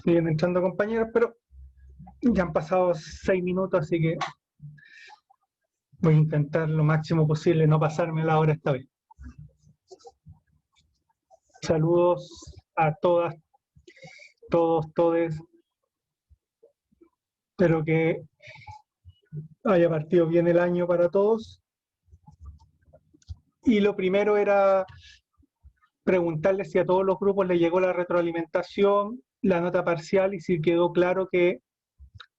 Siguen entrando compañeros, pero ya han pasado 6 minutos, así que voy a intentar lo máximo posible no pasarme la hora esta vez. Saludos a todas, todos, todes. Espero que haya partido bien el año para todos. Y lo primero era preguntarles si a todos los grupos les llegó la retroalimentación, la nota parcial y si quedó claro que,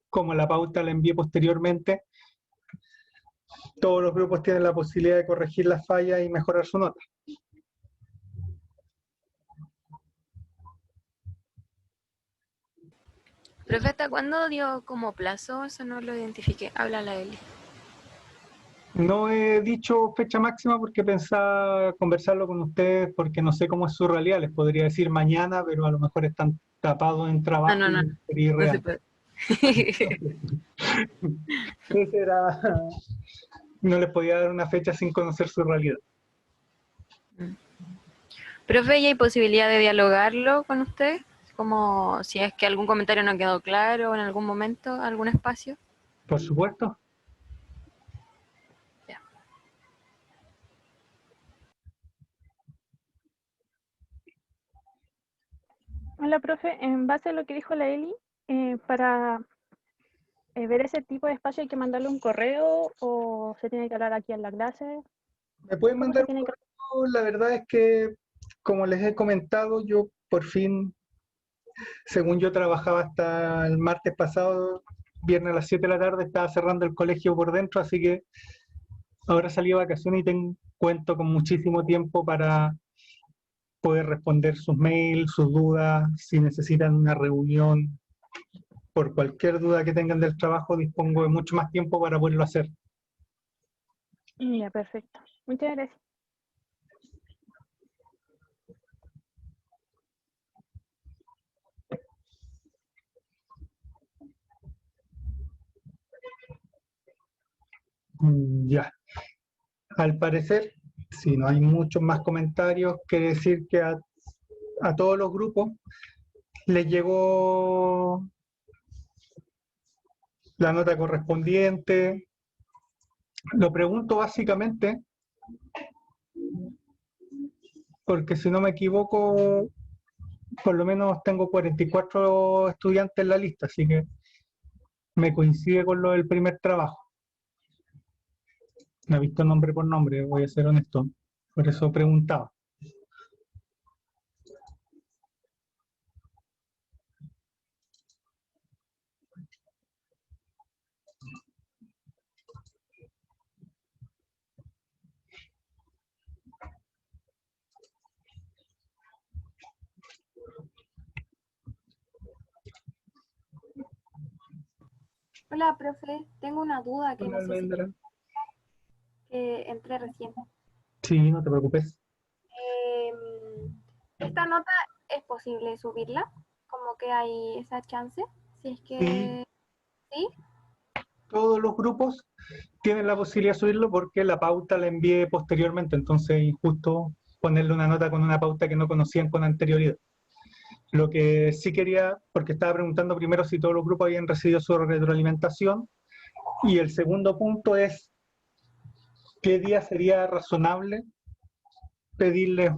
como la pauta la envié posteriormente, todos los grupos tienen la posibilidad de corregir las fallas y mejorar su nota. Profe, ¿hasta cuándo dio como plazo? Eso no lo identifiqué. Habla la Eli. No he dicho fecha máxima porque pensaba conversarlo con ustedes porque no sé cómo es su realidad. Les podría decir mañana, pero a lo mejor están tapados en trabajo No, y sería no se irreal. puede. Ese era, no les podía dar una fecha sin conocer su realidad. Profe, ¿y hay posibilidad de dialogarlo con usted? Como si es que algún comentario no quedó claro en algún momento, algún espacio. Por supuesto. Ya. Hola, profe. En base a lo que dijo la Eli, para ver ese tipo de espacio hay que mandarle un correo o se tiene que hablar aquí en la clase. Me pueden ¿Cómo se mandar un tiene que...? correo. La verdad es que, como les he comentado, yo por fin, según yo trabajaba hasta el martes pasado, viernes a las 7 de la tarde, estaba cerrando el colegio por dentro, así que ahora salí de vacaciones y cuento con muchísimo tiempo para poder responder sus mails, sus dudas. Si necesitan una reunión por cualquier duda que tengan del trabajo, dispongo de mucho más tiempo para poderlo hacer. Ya, perfecto. Muchas gracias. Ya. Al parecer, si no hay muchos más comentarios, quiere decir que a todos los grupos les llegó la nota correspondiente. Lo pregunto básicamente porque, si no me equivoco, por lo menos tengo 44 estudiantes en la lista, así que me coincide con lo del primer trabajo. No he visto nombre por nombre, voy a ser honesto, por eso preguntaba. Hola, profe, tengo una duda que Hola, no sé si Almendra. entré recién. Sí, no te preocupes. ¿Esta nota es posible subirla? Como que hay esa chance, si es Sí, que sí. todos los grupos tienen la posibilidad de subirlo porque la pauta la envié posteriormente, entonces es injusto ponerle una nota con una pauta que no conocían con anterioridad. Lo que sí quería, porque estaba preguntando primero si todos los grupos habían recibido su retroalimentación, y el segundo punto es qué día sería razonable pedirles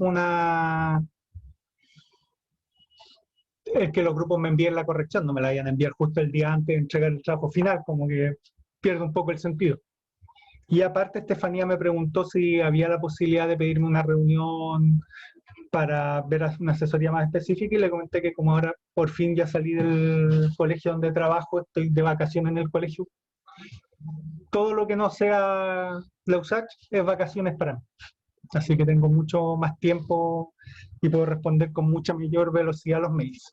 que los grupos me envíen la corrección, no me la vayan a enviar justo el día antes de entregar el trabajo final, como que pierde un poco el sentido. Y aparte, Estefanía me preguntó si había la posibilidad de pedirme una reunión para ver una asesoría más específica, y le comenté que como ahora por fin ya salí del colegio donde trabajo, estoy de vacaciones en el colegio, todo lo que no sea la USACH es vacaciones para mí. Así que tengo mucho más tiempo y puedo responder con mucha mayor velocidad a los mails.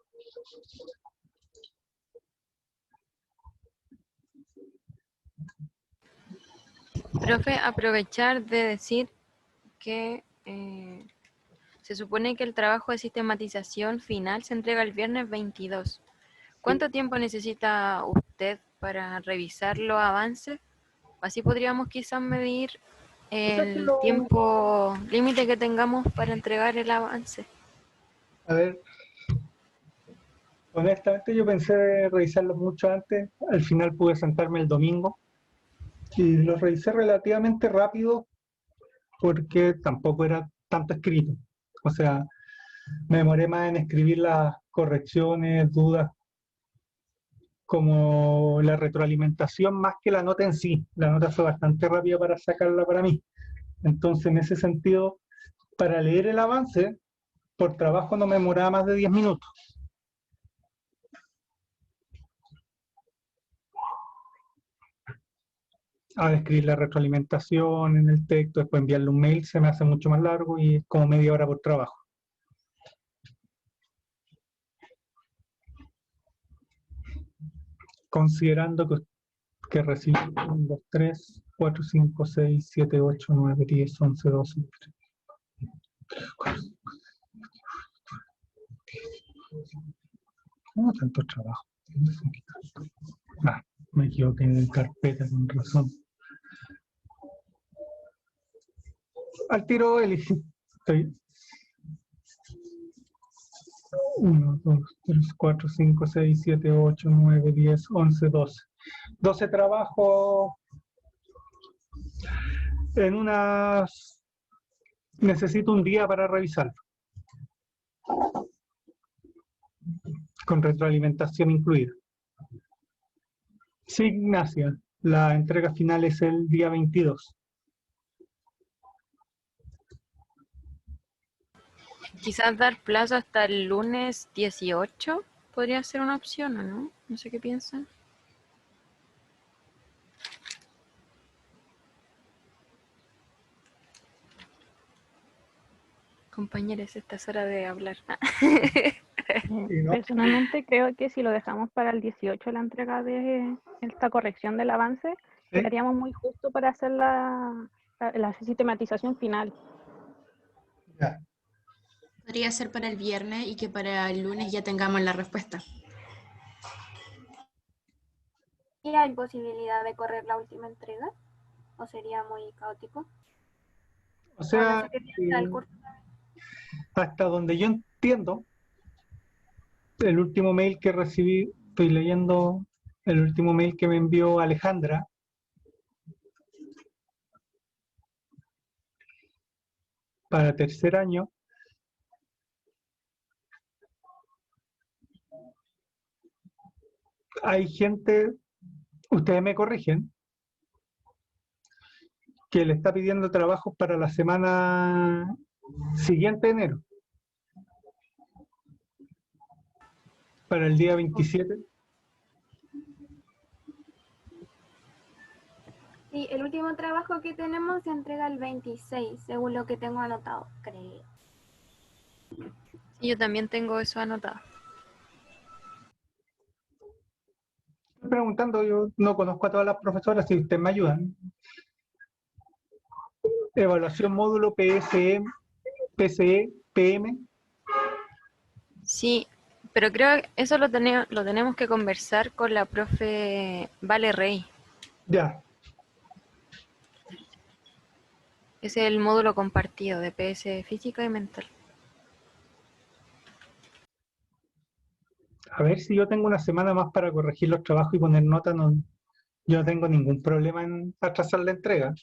Profe, aprovechar de decir que se supone que el trabajo de sistematización final se entrega el viernes 22. ¿Cuánto tiempo necesita usted para revisar los avances? Así podríamos quizás medir O sea que el tiempo límite que tengamos para entregar el avance. a ver, Honestamente yo pensé revisarlos mucho antes, al final pude sentarme el domingo y los revisé relativamente rápido porque tampoco era tanto escrito. O sea, me demoré más en escribir las correcciones, dudas, como la retroalimentación más que la nota en sí. La nota fue bastante rápida para sacarla para mí. Entonces, en ese sentido, para leer el avance, por trabajo no me demoraba más de 10 minutos. A escribir la retroalimentación en el texto, después enviarle un mail, se me hace mucho más largo y es como media hora por trabajo. Considerando que recibí 1, 2, 3, 4, 5, 6, 7, 8, 9, 10, 11, 12. ¿Cómo tanto trabajo? Ah, me equivoqué en carpeta, con razón. Al tiro, Eli. Estoy 1, 2, 3, 4, 5, 6, 7, 8, 9, 10, 11, 12. 12 trabajos en unas... Necesito un día para revisarlo. Con retroalimentación incluida. Sí, Ignacia. La entrega final es el día 22. Quizás dar plazo hasta el lunes 18 podría ser una opción, ¿o no? No sé qué piensan. Compañeros, esta es hora de hablar. ¿No? Personalmente creo que si lo dejamos para el 18 la entrega de esta corrección del avance, ¿Sí? quedaríamos muy justo para hacer la sistematización final. Ya. Podría ser para el viernes y que para el lunes ya tengamos la respuesta. ¿Y hay posibilidad de correr la última entrega? ¿O sería muy caótico? O sea, no sé qué piensa el curso. hasta donde yo entiendo, el último mail que recibí, estoy leyendo el último mail que me envió Alejandra, para tercer año. Hay gente, ustedes me corrigen, que le está pidiendo trabajos para la semana siguiente de enero, para el día 27. Sí, el último trabajo que tenemos se entrega el 26, según lo que tengo anotado, creo. Sí, yo también tengo eso anotado. Estoy preguntando, yo no conozco a todas las profesoras, si ustedes me ayudan. Evaluación módulo PSE, PCE, PM. Sí, pero creo que eso lo tenemos que conversar con la profe Vale Rey. Ya, Es el módulo compartido de PS física y mental. a ver si yo tengo una semana más para corregir los trabajos y poner notas, no, yo no tengo ningún problema en atrasar la entrega.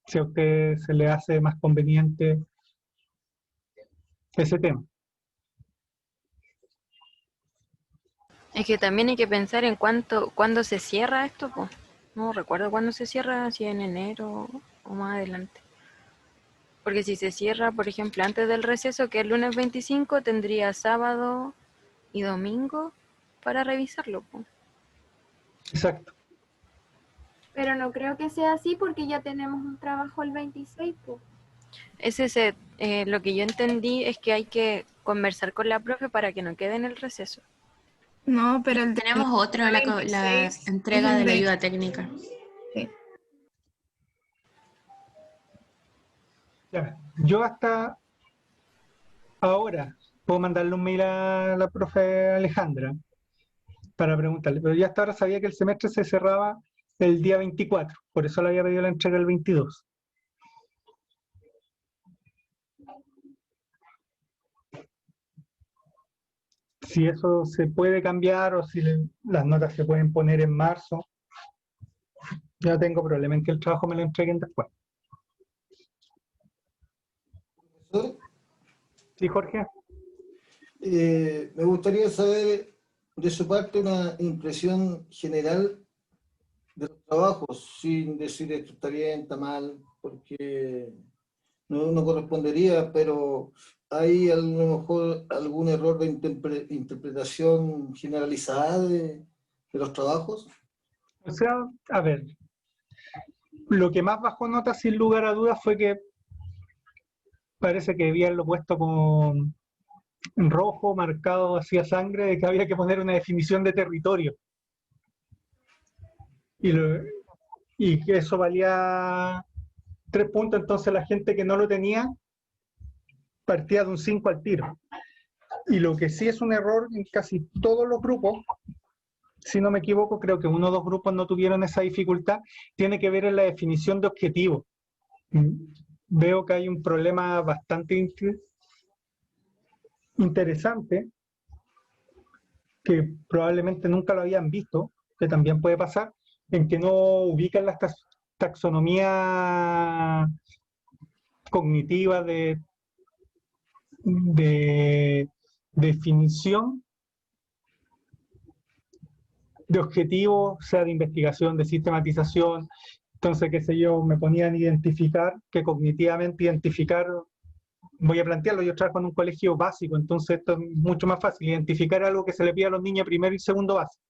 Si a usted se le hace más conveniente ese tema. Es que también hay que pensar en cuándo se cierra esto, pues. No recuerdo cuándo se cierra, si en enero o más adelante. Porque si se cierra, por ejemplo, antes del receso, que es el lunes 25, tendría sábado y domingo para revisarlo, pues. Exacto. Pero no creo que sea así porque ya tenemos un trabajo el 26, pues. Lo que yo entendí es que hay que conversar con la profe para que no quede en el receso. No, pero el Tenemos otro, la 26 entrega es de el la de... ayuda técnica. Sí. Ya. Yo hasta ahora puedo mandarle un mail a la profe Alejandra para preguntarle, pero ya hasta ahora sabía que el semestre se cerraba el día 24, por eso le había pedido la entrega el 22. si eso se puede cambiar o si las notas se pueden poner en marzo. Yo no tengo problema en que el trabajo me lo entreguen después. Profesor, ¿Sí, Jorge? me gustaría saber de su parte una impresión general de los trabajos, sin decir esto está bien, está mal, porque no correspondería, pero ¿hay a lo mejor algún error de interpretación generalizada de los trabajos? O sea, a ver, lo que más bajó nota sin lugar a dudas fue que parece que habían lo puesto con en rojo, marcado hacia sangre, de que había que poner una definición de territorio. Y que eso valía 3 puntos, entonces la gente que no lo tenía partía de un 5 al tiro. Y lo que sí es un error en casi todos los grupos, si no me equivoco, creo que 1 o 2 grupos no tuvieron esa dificultad, tiene que ver en la definición de objetivo. Veo que hay un problema bastante interesante, que probablemente nunca lo habían visto, que también puede pasar, en que no ubican las taxonomía cognitiva de definición de objetivo, sea de investigación, de sistematización. Entonces, qué sé yo, me ponían a identificar, que cognitivamente identificar, voy a plantearlo, yo trabajo en un colegio básico, entonces esto es mucho más fácil, identificar algo que se le pide a los niños primero y segundo básico.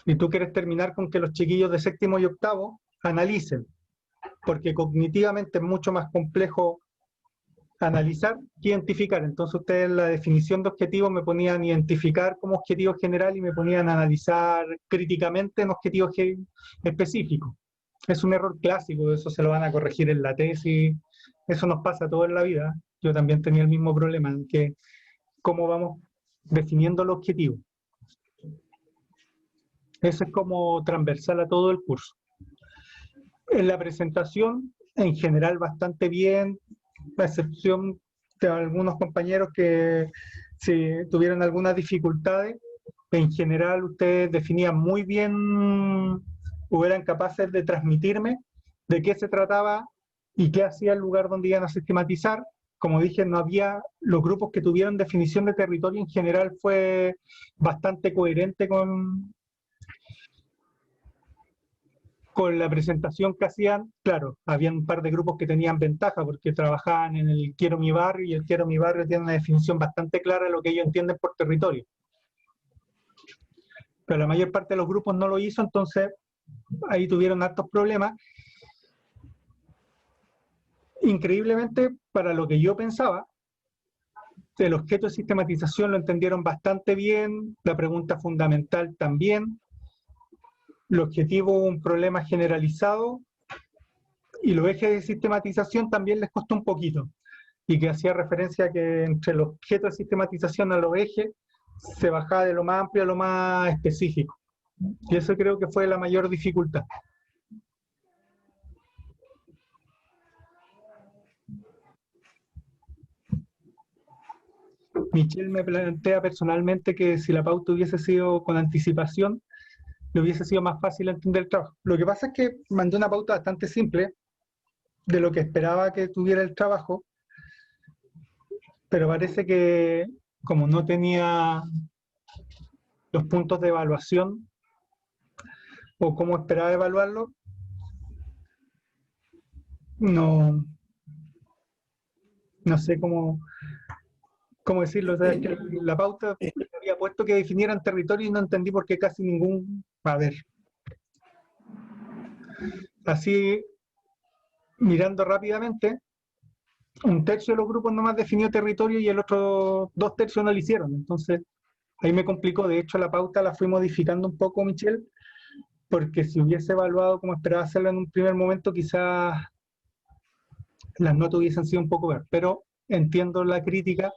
Y tú quieres terminar con que los chiquillos de 7º y 8º analicen, porque cognitivamente es mucho más complejo analizar que identificar. Entonces ustedes en la definición de objetivos me ponían identificar como objetivo general y me ponían a analizar críticamente en objetivos específicos. Es un error clásico, eso se lo van a corregir en la tesis, eso nos pasa todo en la vida. Yo también tenía el mismo problema, en que cómo vamos definiendo el objetivo. Eso es como transversal a todo el curso. En la presentación, en general, bastante bien, a excepción de algunos compañeros que si tuvieron algunas dificultades. En general, ustedes definían muy bien o eran capaces de transmitirme de qué se trataba y qué hacía el lugar donde iban a sistematizar. Como dije, no había, los grupos que tuvieron definición de territorio en general fue bastante coherente con la presentación que hacían. Claro, había un par de grupos que tenían ventaja porque trabajaban en el Quiero mi barrio, y el Quiero mi barrio tiene una definición bastante clara de lo que ellos entienden por territorio. Pero la mayor parte de los grupos no lo hizo, entonces ahí tuvieron hartos problemas. Increíblemente, para lo que yo pensaba, el objeto de sistematización lo entendieron bastante bien, la pregunta fundamental también, el objetivo un problema generalizado, y los ejes de sistematización también les costó un poquito, y que hacía referencia a que entre los objetos de sistematización a los ejes se bajaba de lo más amplio a lo más específico. Y eso creo que fue la mayor dificultad. Michelle me plantea personalmente que si la pauta hubiese sido con anticipación, le hubiese sido más fácil entender el trabajo. Lo que pasa es que mandé una pauta bastante simple de lo que esperaba que tuviera el trabajo, pero parece que como no tenía los puntos de evaluación o cómo esperaba evaluarlo, no sé cómo decirlo. O sea, es que la pauta había puesto que definieran territorio y no entendí por qué casi ningún. A ver. Así, mirando rápidamente, 1/3 de los grupos nomás definió territorio y el otro 2/3 no lo hicieron. Entonces, ahí me complicó. De hecho, la pauta la fui modificando un poco, Michelle, porque si hubiese evaluado como esperaba hacerlo en un primer momento, quizás las notas hubiesen sido un poco peor. Pero entiendo la crítica,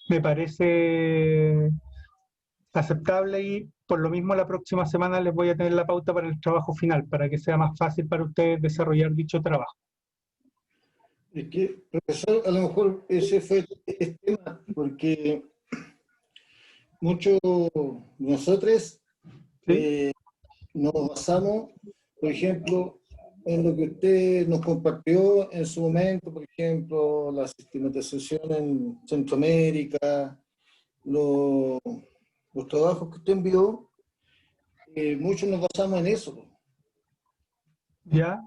me parece aceptable, y por lo mismo la próxima semana les voy a tener la pauta para el trabajo final, para que sea más fácil para ustedes desarrollar dicho trabajo. Es que, profesor, a lo mejor ese fue el tema, porque muchos de nosotros ¿Sí? nos basamos, por ejemplo, en lo que usted nos compartió en su momento, por ejemplo, la sistematización en Centroamérica, los, los trabajos que usted envió, muchos nos basamos en eso. ¿Ya?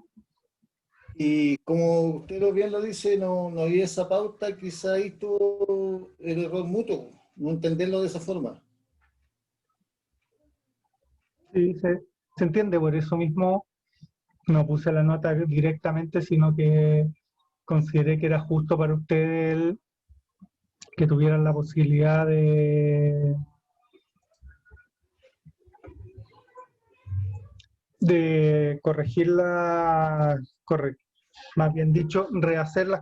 Y como usted bien lo dice, no había esa pauta, quizá ahí estuvo el error mutuo, no entenderlo de esa forma. Sí, se entiende, por eso mismo no puse la nota directamente, sino que consideré que era justo para ustedes que tuvieran la posibilidad de corregirla, más bien dicho, rehacer los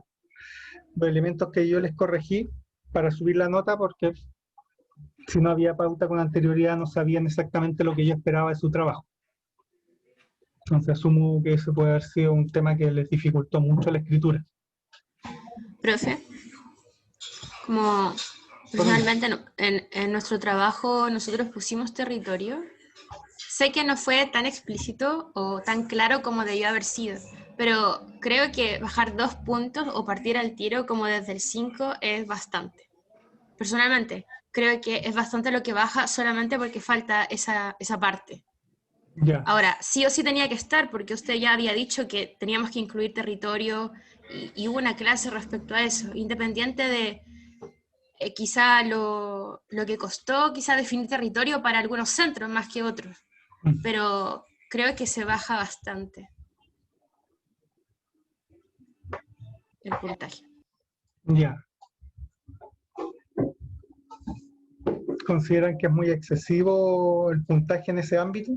elementos que yo les corregí para subir la nota, porque si no había pauta con anterioridad no sabían exactamente lo que yo esperaba de su trabajo. Entonces asumo que ese puede haber sido un tema que les dificultó mucho la escritura. Profe, como personalmente en nuestro trabajo nosotros pusimos territorio. Sé que no fue tan explícito o tan claro como debió haber sido, pero creo que bajar 2 puntos o partir al tiro como desde el 5 es bastante. Personalmente, creo que es bastante lo que baja solamente porque falta esa parte. Ya, Ahora, sí o sí tenía que estar porque usted ya había dicho que teníamos que incluir territorio y hubo una clase respecto a eso, independiente de quizá lo que costó, quizá definir territorio para algunos centros más que otros, pero creo que se baja bastante el puntaje. ya. ¿Consideran que es muy excesivo el puntaje en ese ámbito?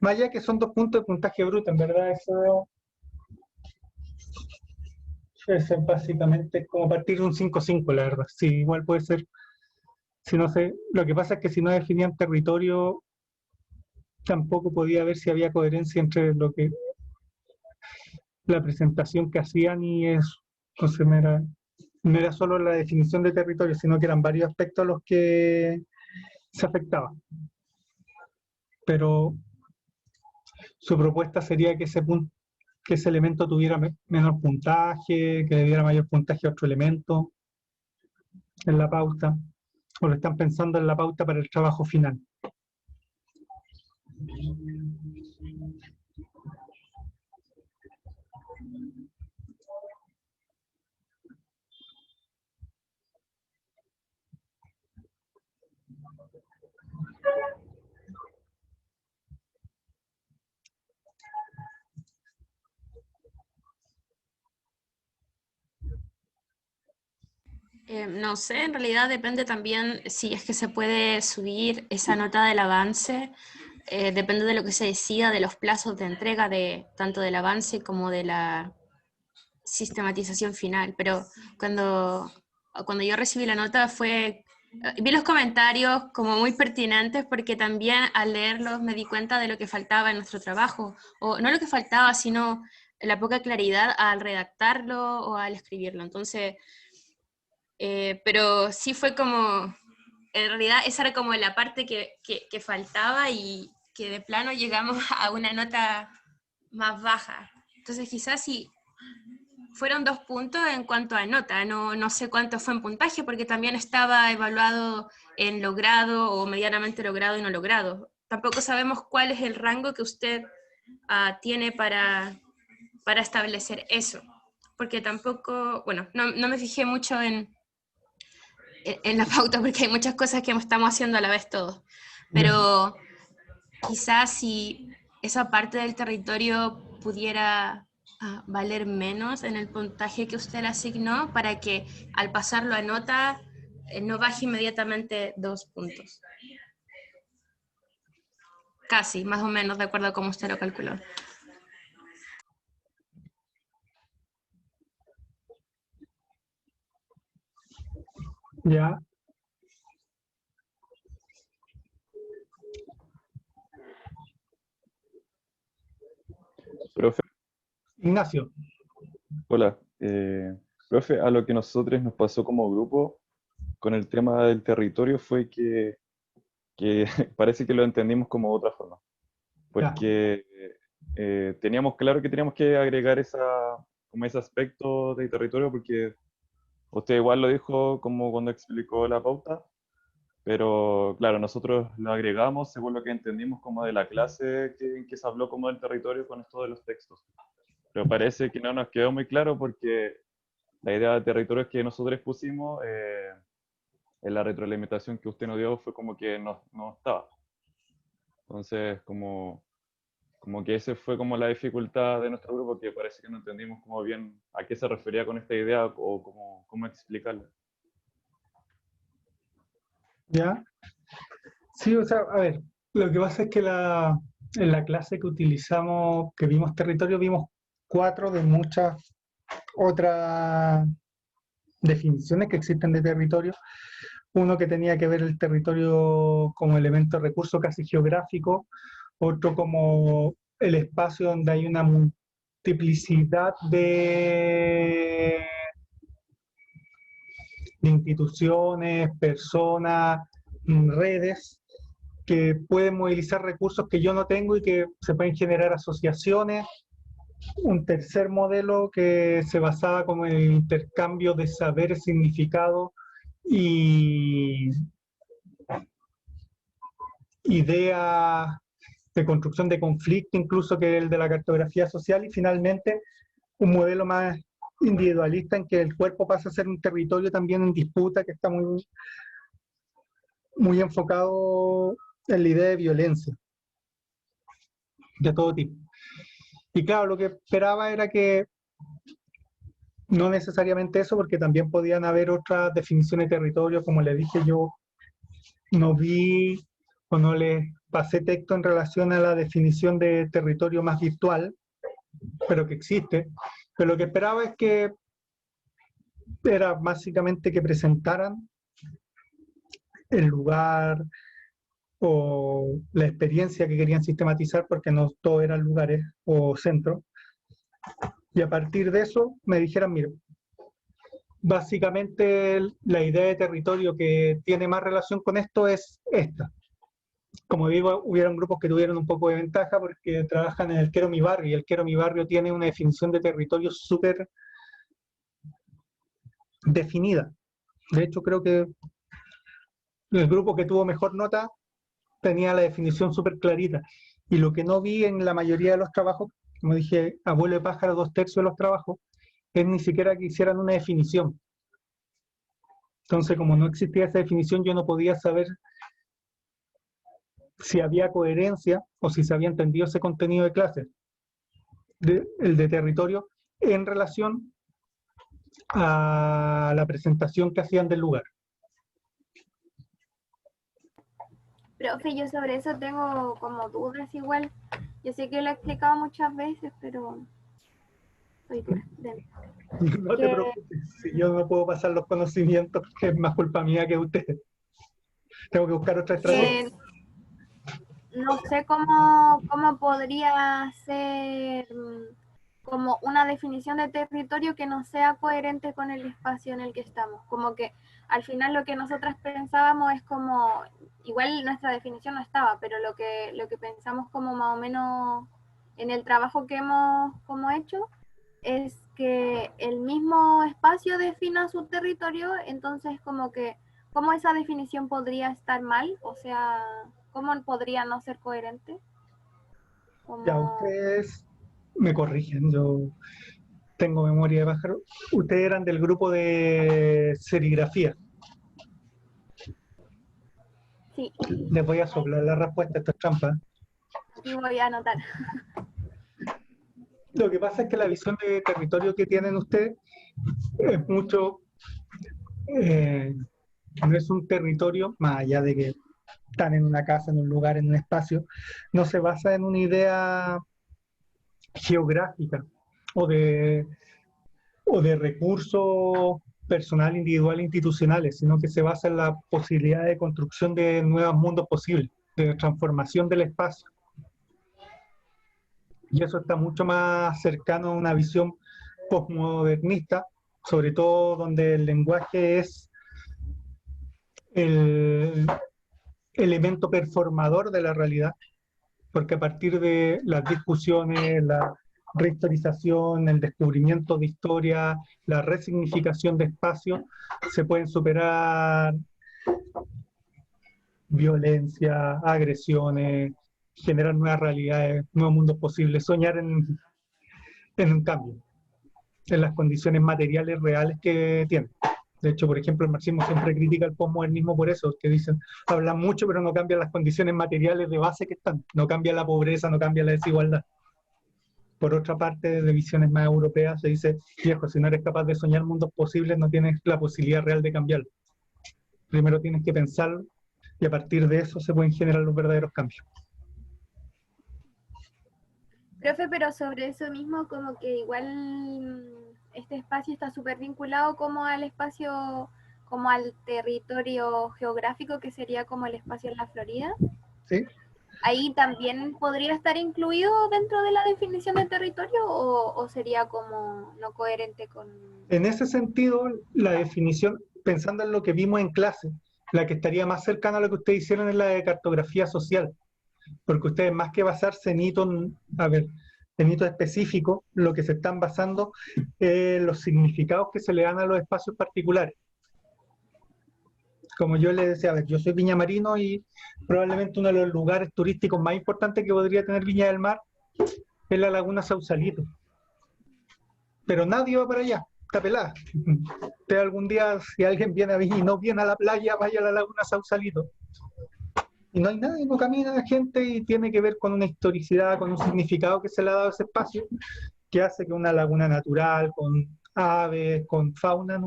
Más allá que son 2 puntos de puntaje bruto, en verdad eso es básicamente como partir de un 5-5, la verdad. Sí, igual puede ser, si no sé, lo que pasa es que si no definían territorio, tampoco podía ver si había coherencia entre lo que la presentación que hacían y eso. Entonces no era solo la definición de territorio, sino que eran varios aspectos los que se afectaban. Pero su propuesta sería que que ese elemento tuviera menor puntaje, que le diera mayor puntaje a otro elemento en la pauta, o lo están pensando en la pauta para el trabajo final. No sé, en realidad depende también si es que se puede subir esa nota del avance, depende de lo que se decida, de los plazos de entrega de tanto del avance como de la sistematización final, pero cuando, cuando yo recibí la nota vi los comentarios como muy pertinentes porque también al leerlos me di cuenta de lo que faltaba en nuestro trabajo, o no lo que faltaba, sino la poca claridad al redactarlo o al escribirlo. Entonces, pero sí fue como, en realidad esa era como la parte que faltaba y que de plano llegamos a una nota más baja. Entonces quizás si fueron 2 puntos en cuanto a nota, no sé cuánto fue en puntaje porque también estaba evaluado en logrado o medianamente logrado y no logrado. Tampoco sabemos cuál es el rango que usted tiene para establecer eso, porque tampoco, bueno, no me fijé mucho en la pauta porque hay muchas cosas que estamos haciendo a la vez todos, pero quizás si esa parte del territorio pudiera valer menos en el puntaje que usted le asignó para que al pasarlo a nota no baje inmediatamente 2 puntos. Casi, más o menos, de acuerdo a cómo usted lo calculó. Ya, Profe, Ignacio. hola. Profe, a lo que nosotros nos pasó como grupo con el tema del territorio fue que que parece que lo entendimos como de otra forma, porque teníamos claro que teníamos que agregar como ese aspecto de territorio, porque usted igual lo dijo como cuando explicó la pauta, pero claro, nosotros lo agregamos según lo que entendimos como de la clase en que se habló como del territorio con esto de los textos. Pero parece que no nos quedó muy claro porque la idea de territorio que nosotros pusimos en la retroalimentación que usted nos dio fue como que no estaba. Entonces, como que esa fue como la dificultad de nuestro grupo, que parece que no entendimos como bien a qué se refería con esta idea o cómo explicarla. ¿Ya? Sí, o sea, a ver, lo que pasa es que en la clase que utilizamos, que vimos territorio, vimos 4 de muchas otras definiciones que existen de territorio. Uno que tenía que ver el territorio como elemento de recurso casi geográfico, otro como el espacio donde hay una multiplicidad de instituciones, personas, redes que pueden movilizar recursos que yo no tengo y que se pueden generar asociaciones. Un tercer modelo que se basaba como en el intercambio de saberes, significados y ideas de construcción de conflicto, incluso que el de la cartografía social, y finalmente un modelo más individualista en que el cuerpo pasa a ser un territorio también en disputa, que está muy enfocado en la idea de violencia de todo tipo. Y claro, lo que esperaba era que no necesariamente eso, porque también podían haber otras definiciones de territorio, como le dije yo, no vi o no les pasé texto en relación a la definición de territorio más virtual, pero que existe. Pero lo que esperaba es que era básicamente que presentaran el lugar o la experiencia que querían sistematizar, porque no todo eran lugares o centros. Y a partir de eso me dijeran, mira, básicamente la idea de territorio que tiene más relación con esto es esta. Como digo, hubieron grupos que tuvieron un poco de ventaja porque trabajan en el Quiero mi barrio, y el Quiero mi barrio tiene una definición de territorio súper definida. De hecho, creo que el grupo que tuvo mejor nota tenía la definición súper clarita. Y lo que no vi en la mayoría de los trabajos, como dije, abuelo de pájaro, 2/3 de los trabajos, es ni siquiera que hicieran una definición. Entonces, como no existía esa definición, yo no podía saber si había coherencia o si se había entendido ese contenido de clase, el de territorio, en relación a la presentación que hacían del lugar. Profe, yo sobre eso tengo como dudas igual. Yo sé que lo he explicado muchas veces, pero soy dura. No te preocupes, si yo no puedo pasar los conocimientos, que es más culpa mía que usted. Tengo que buscar otra estrategia. No sé cómo podría ser como una definición de territorio que no sea coherente con el espacio en el que estamos. Como que al final lo que nosotras pensábamos es como, igual nuestra definición no estaba, pero lo que pensamos como más o menos en el trabajo que hemos como hecho es que el mismo espacio defina su territorio, entonces como que, ¿cómo esa definición podría estar mal? O sea, ¿cómo podría no ser coherente? Ya, ustedes me corrigen, yo tengo memoria de pájaro. Ustedes eran del grupo de serigrafía. Sí. Les voy a soplar la respuesta, esto es trampa. Aquí voy a anotar. Lo que pasa es que la visión de territorio que tienen ustedes es mucho, no es un territorio, más allá de que están en una casa, en un lugar, en un espacio, no se basa en una idea geográfica o de recursos personal, individual, institucionales, sino que se basa en la posibilidad de construcción de nuevos mundos posibles, de transformación del espacio. Y eso está mucho más cercano a una visión postmodernista, sobre todo donde el lenguaje es elemento performador de la realidad, porque a partir de las discusiones, la rehistorización, el descubrimiento de historia, la resignificación de espacios, se pueden superar violencia, agresiones, generar nuevas realidades, nuevos mundos posibles, soñar en un cambio, en las condiciones materiales reales que tiene. De hecho, por ejemplo, el marxismo siempre critica el posmodernismo por eso, que dicen, hablan mucho pero no cambian las condiciones materiales de base que están, no cambia la pobreza, no cambia la desigualdad. Por otra parte, de visiones más europeas se dice, viejo, si no eres capaz de soñar mundos posibles, no tienes la posibilidad real de cambiarlo. Primero tienes que pensarlo y a partir de eso se pueden generar los verdaderos cambios. Profe, pero sobre eso mismo, como que igual este espacio está súper vinculado como al espacio, como al territorio geográfico que sería como el espacio en la Florida. ¿Sí? ¿Ahí también podría estar incluido dentro de la definición de territorio o sería como no coherente con...? En ese sentido, la definición, pensando en lo que vimos en clase, la que estaría más cercana a lo que ustedes hicieron es la de cartografía social, porque ustedes más que basarse en hitos, en hitos específicos, lo que se están basando en los significados que se le dan a los espacios particulares. Como yo les decía, a ver, yo soy viñamarino y probablemente uno de los lugares turísticos más importantes que podría tener Viña del Mar es la Laguna Sausalito. Pero nadie va para allá, está pelada. Usted algún día, si alguien viene a Viña y no viene a la playa, vaya a la Laguna Sausalito. Y no hay nadie, no camina la gente y tiene que ver con una historicidad, con un significado que se le ha dado a ese espacio, que hace que una laguna natural, con aves, con fauna,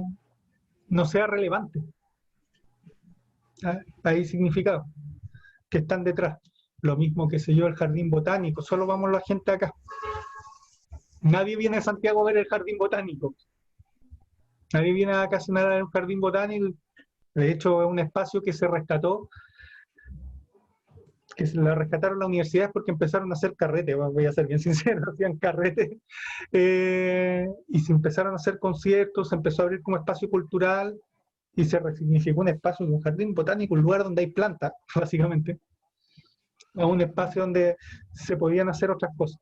no sea relevante. Hay significados que están detrás. Lo mismo que sé yo, el jardín botánico, solo vamos la gente acá. Nadie viene a Santiago a ver el jardín botánico. Nadie viene a vacacionar en un jardín botánico. De hecho, es un espacio que se rescató, que se la rescataron las universidades porque empezaron a hacer carrete, voy a ser bien sincero, hacían carrete, y se empezaron a hacer conciertos, se empezó a abrir como espacio cultural, y se resignificó un espacio, un jardín botánico, un lugar donde hay plantas, básicamente, a un espacio donde se podían hacer otras cosas.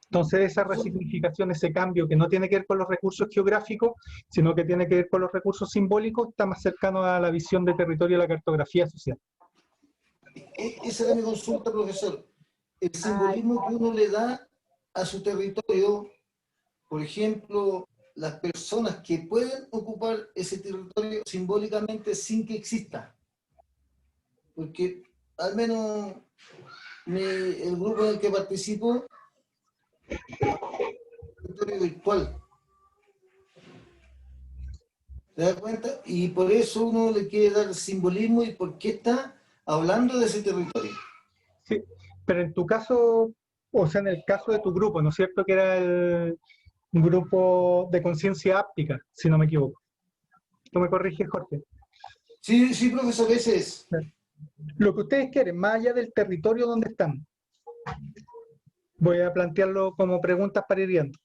Entonces esa resignificación, ese cambio que no tiene que ver con los recursos geográficos, sino que tiene que ver con los recursos simbólicos, está más cercano a la visión de territorio de la cartografía social. Esa era mi consulta, profesor. El simbolismo que uno le da a su territorio, por ejemplo, las personas que pueden ocupar ese territorio simbólicamente sin que exista. Porque al menos el grupo en el que participo es un territorio virtual. ¿Se da cuenta? Y por eso uno le quiere dar simbolismo y por qué está hablando de ese territorio. Sí, pero en tu caso, o sea, en el caso de tu grupo, ¿no es cierto que era el grupo de conciencia áptica, si no me equivoco? ¿Tú me corriges, Jorge? Sí, sí, profesor, ese es. Lo que ustedes quieren, más allá del territorio donde están, voy a plantearlo como preguntas para ir viendo.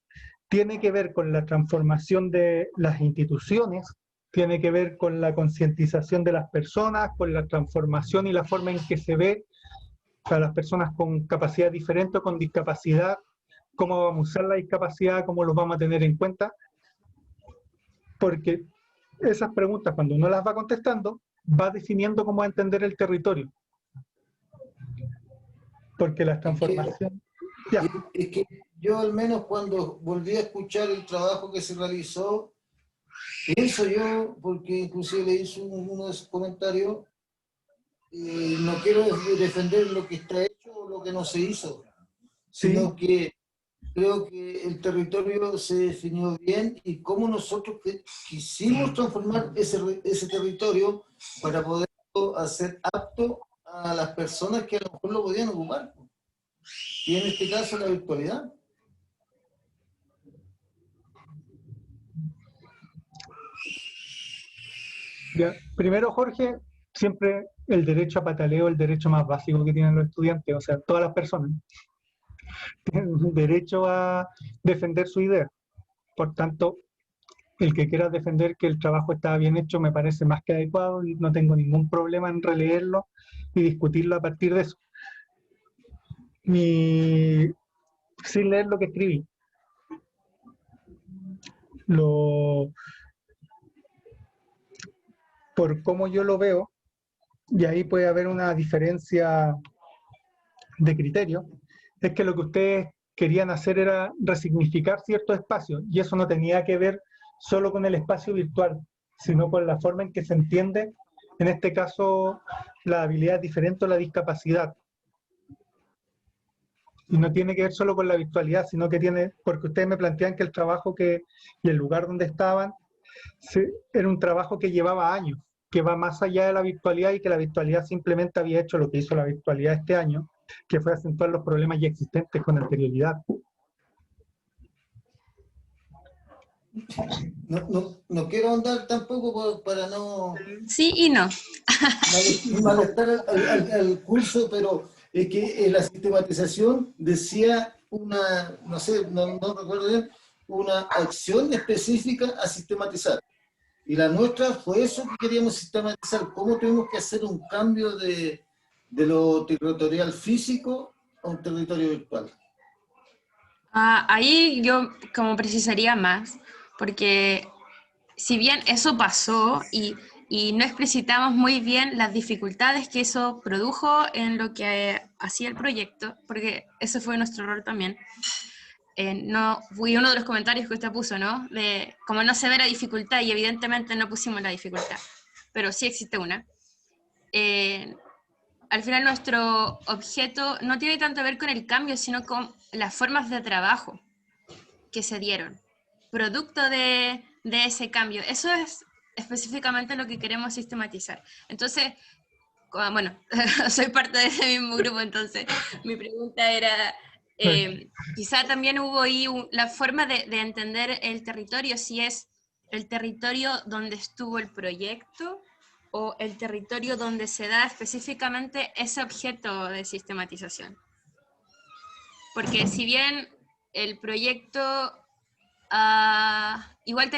Tiene que ver con la transformación de las instituciones, tiene que ver con la concientización de las personas, con la transformación y la forma en que se ve a las personas con capacidad diferente o con discapacidad, cómo vamos a usar la discapacidad, cómo los vamos a tener en cuenta, porque esas preguntas, cuando uno las va contestando, va definiendo cómo va a entender el territorio. Porque las transformaciones... Es que yo al menos cuando volví a escuchar el trabajo que se realizó, pienso yo, porque inclusive le hice uno de sus comentarios, no quiero defender lo que está hecho o lo que no se hizo, sino que creo que el territorio se definió bien y cómo nosotros quisimos transformar ese territorio para poderlo hacer apto a las personas que a lo mejor lo podían ocupar. Y en este caso la virtualidad. Ya. Primero, Jorge, siempre el derecho a pataleo es el derecho más básico que tienen los estudiantes, o sea, todas las personas tienen derecho a defender su idea. Por tanto, el que quiera defender que el trabajo estaba bien hecho me parece más que adecuado y no tengo ningún problema en releerlo y discutirlo a partir de eso. Sin leer lo que escribí. Por cómo yo lo veo, y ahí puede haber una diferencia de criterio, es que lo que ustedes querían hacer era resignificar ciertos espacios, y eso no tenía que ver solo con el espacio virtual, sino con la forma en que se entiende, en este caso, la habilidad diferente o la discapacidad. Y no tiene que ver solo con la virtualidad, sino que tiene, porque ustedes me plantean que el trabajo y el lugar donde estaban, era un trabajo que llevaba años, que va más allá de la virtualidad y que la virtualidad simplemente había hecho lo que hizo la virtualidad este año, que fue acentuar los problemas ya existentes con anterioridad. No quiero ahondar tampoco para no Sí y no. malestar al curso, pero es que la sistematización decía no recuerdo bien, una acción específica a sistematizar. Y la nuestra fue eso que queríamos sistematizar, cómo tuvimos que hacer un cambio de lo territorial físico a un territorio virtual. Ahí yo como precisaría más, porque si bien eso pasó y no explicitamos muy bien las dificultades que eso produjo en lo que hacía el proyecto, porque ese fue nuestro error también. Fue uno de los comentarios que usted puso, ¿no? De como no se ve la dificultad, y evidentemente no pusimos la dificultad, pero sí existe una. Al final nuestro objeto no tiene tanto que ver con el cambio, sino con las formas de trabajo que se dieron, producto de ese cambio. Eso es específicamente lo que queremos sistematizar. Entonces, bueno, soy parte de ese mismo grupo, entonces mi pregunta era, quizá también hubo ahí la forma de entender el territorio, si es el territorio donde estuvo el proyecto o el territorio donde se da específicamente ese objeto de sistematización. Porque si bien el proyecto igual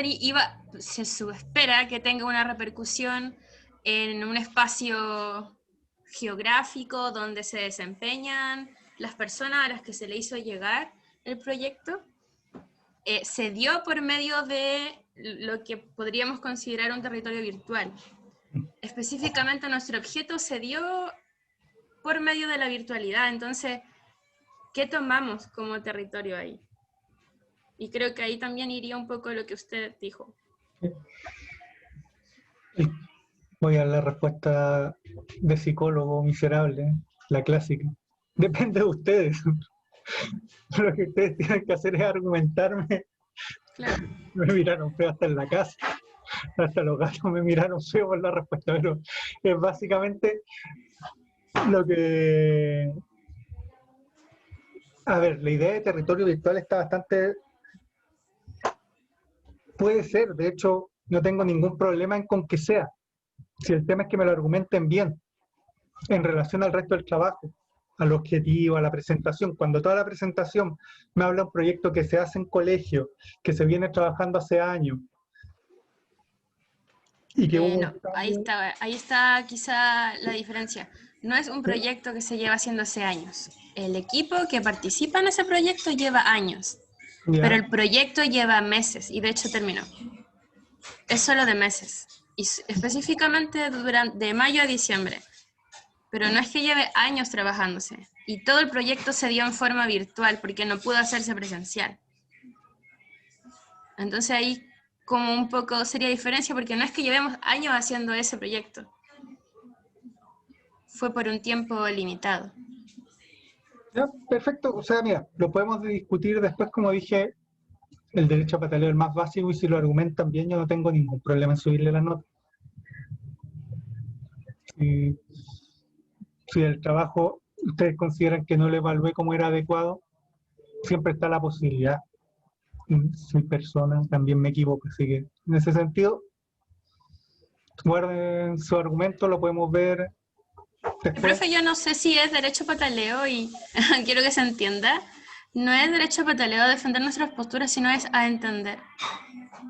se espera que tenga una repercusión en un espacio geográfico donde se desempeñan las personas a las que se le hizo llegar el proyecto, se dio por medio de lo que podríamos considerar un territorio virtual. Específicamente nuestro objeto se dio por medio de la virtualidad. Entonces, ¿qué tomamos como territorio ahí? Y creo que ahí también iría un poco lo que usted dijo. Voy a la respuesta de psicólogo miserable, la clásica. Depende de ustedes. Lo que ustedes tienen que hacer es argumentarme. Claro. Me miraron feo hasta en la casa. Hasta los gatos me miraron feo por la respuesta, pero es básicamente lo que... A ver, la idea de territorio virtual está bastante... Puede ser, de hecho, no tengo ningún problema en con que sea. Si el tema es que me lo argumenten bien, en relación al resto del trabajo, al objetivo, a la presentación. Cuando toda la presentación me habla de un proyecto que se hace en colegio, que se viene trabajando hace años, y que no, ahí está quizá la diferencia. No es un proyecto que se lleva haciendo hace años. El equipo que participa en ese proyecto lleva años, ¿ya? Pero el proyecto lleva meses, y de hecho terminó. Es solo de meses, y específicamente de mayo a diciembre. Pero no es que lleve años trabajándose. Y todo el proyecto se dio en forma virtual, porque no pudo hacerse presencial. Entonces ahí como un poco sería diferencia, porque no es que llevemos años haciendo ese proyecto. Fue por un tiempo limitado. Ya, perfecto, o sea, mira, lo podemos discutir después, como dije, el derecho a pataleo es el más básico, y si lo argumentan bien, yo no tengo ningún problema en subirle la nota. Si el trabajo ustedes consideran que no lo evalué como era adecuado, siempre está la posibilidad. Soy persona, también me equivoco, así que en ese sentido, guarden su argumento, lo podemos ver después. Profe, yo no sé si es derecho pataleo, y quiero que se entienda, no es derecho pataleo a defender nuestras posturas, sino es a entender.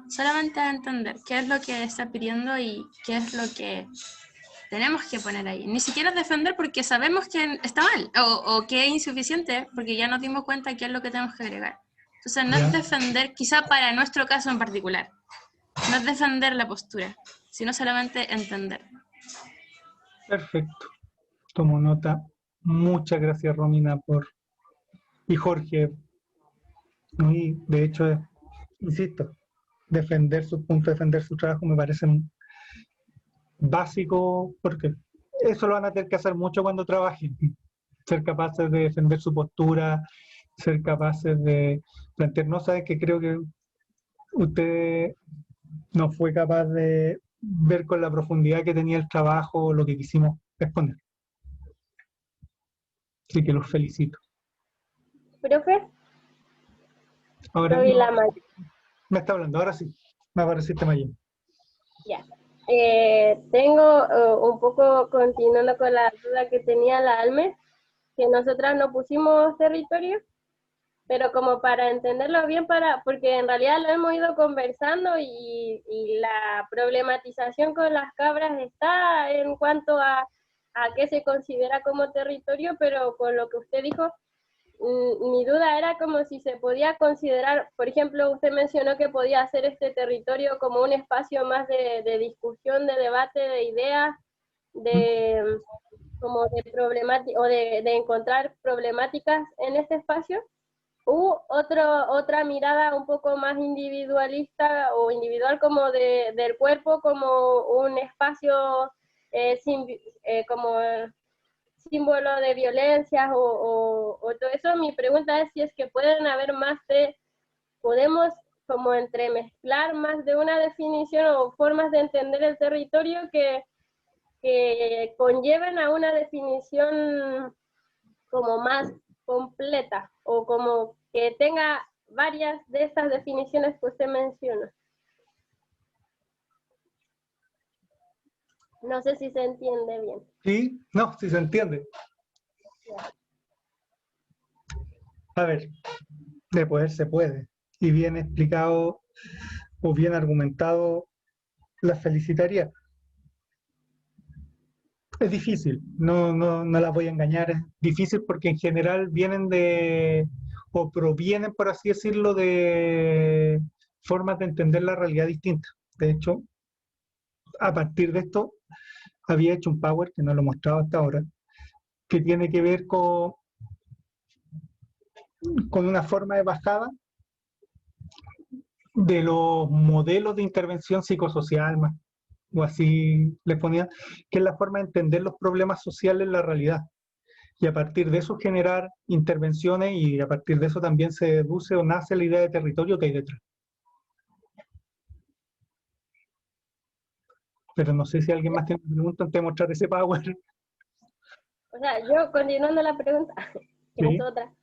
solamente a entender qué es lo que está pidiendo y qué es lo que tenemos que poner ahí. Ni siquiera defender porque sabemos que está mal o que es insuficiente porque ya nos dimos cuenta qué es lo que tenemos que agregar. Entonces no es defender, quizá para nuestro caso en particular, no es defender la postura, sino solamente entender. Perfecto. Tomo nota. Muchas gracias, Romina, y Jorge. ¿No? Y de hecho, insisto, defender su punto, defender su trabajo me parece básico, porque eso lo van a tener que hacer mucho cuando trabajen. Ser capaces de defender su postura, ser capaces de plantear, no saben que creo que usted no fue capaz de ver con la profundidad que tenía el trabajo lo que quisimos exponer. Así que los felicito. Profe, Ahora soy no, la Maya. me está hablando, ahora sí, me apareciste Mayín. Ya. Tengo un poco, continuando con la duda que tenía la Alme, que nosotras no pusimos territorio, pero como para entenderlo bien, porque en realidad lo hemos ido conversando y la problematización con las cabras está en cuanto a qué se considera como territorio, pero con lo que usted dijo, mi duda era como si se podía considerar, por ejemplo, usted mencionó que podía hacer este territorio como un espacio más de discusión, de debate, de ideas, como de problemática, o de encontrar problemáticas en este espacio. Otra mirada un poco más individualista o individual como del cuerpo, como un espacio como símbolo de violencias o todo eso. Mi pregunta es si es que pueden haber podemos como entremezclar más de una definición o formas de entender el territorio que conlleven a una definición como más completa o como que tenga varias de estas definiciones que usted menciona. No sé si se entiende bien. Sí, no, sí se entiende. A ver, de poder se puede. Y bien explicado o bien argumentado, la felicitaría. Es difícil, no las voy a engañar, es difícil porque en general vienen o provienen, por así decirlo, de formas de entender la realidad distintas. De hecho, a partir de esto, había hecho un Power, que no lo he mostrado hasta ahora, que tiene que ver con una forma de bajada de los modelos de intervención psicosocial, o así les ponía, que es la forma de entender los problemas sociales en la realidad. Y a partir de eso generar intervenciones y a partir de eso también se deduce o nace la idea de territorio que hay detrás. Pero no sé si alguien más tiene preguntas antes de mostrar ese Power. O sea, yo continuando la pregunta, que Sí. es otra,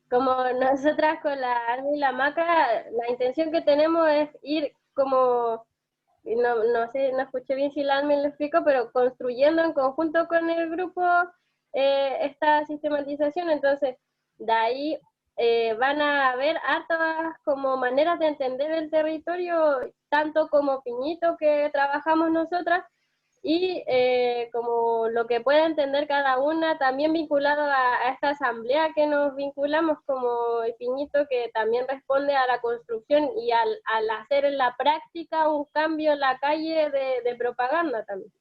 como nosotras con la Alma y la Maca, la intención que tenemos es ir como, no sé, no escuché bien si la Alma lo explico, pero construyendo en conjunto con el grupo esta sistematización. Entonces de ahí van a haber hartas como maneras de entender el territorio, tanto como Piñito que trabajamos nosotras, y como lo que pueda entender cada una, también vinculado a esta asamblea que nos vinculamos como Piñito, que también responde a la construcción y al hacer en la práctica un cambio en la calle de propaganda también.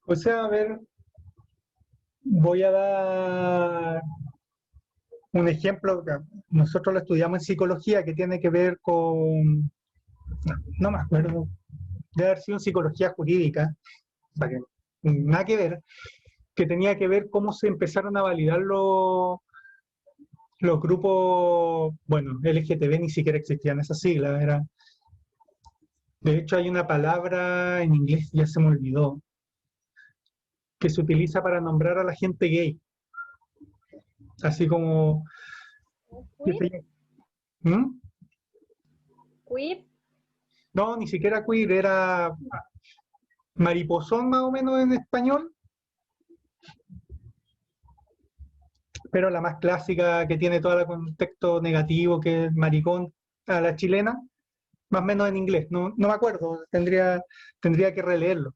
O sea, a ver, voy a dar un ejemplo. Nosotros lo estudiamos en psicología, que tiene que ver con, no me acuerdo, debe haber sido en psicología jurídica, o sea que nada que ver, que tenía que ver cómo se empezaron a validar los grupos, bueno, LGTB ni siquiera existían esas siglas, de hecho hay una palabra en inglés, ya se me olvidó, que se utiliza para nombrar a la gente gay, así como... ¿Queer? ¿Mm? ¿Queer? No, ni siquiera queer, era mariposón más o menos en español, pero la más clásica que tiene todo el contexto negativo, que es maricón, a la chilena, más o menos en inglés, no me acuerdo, tendría que releerlo.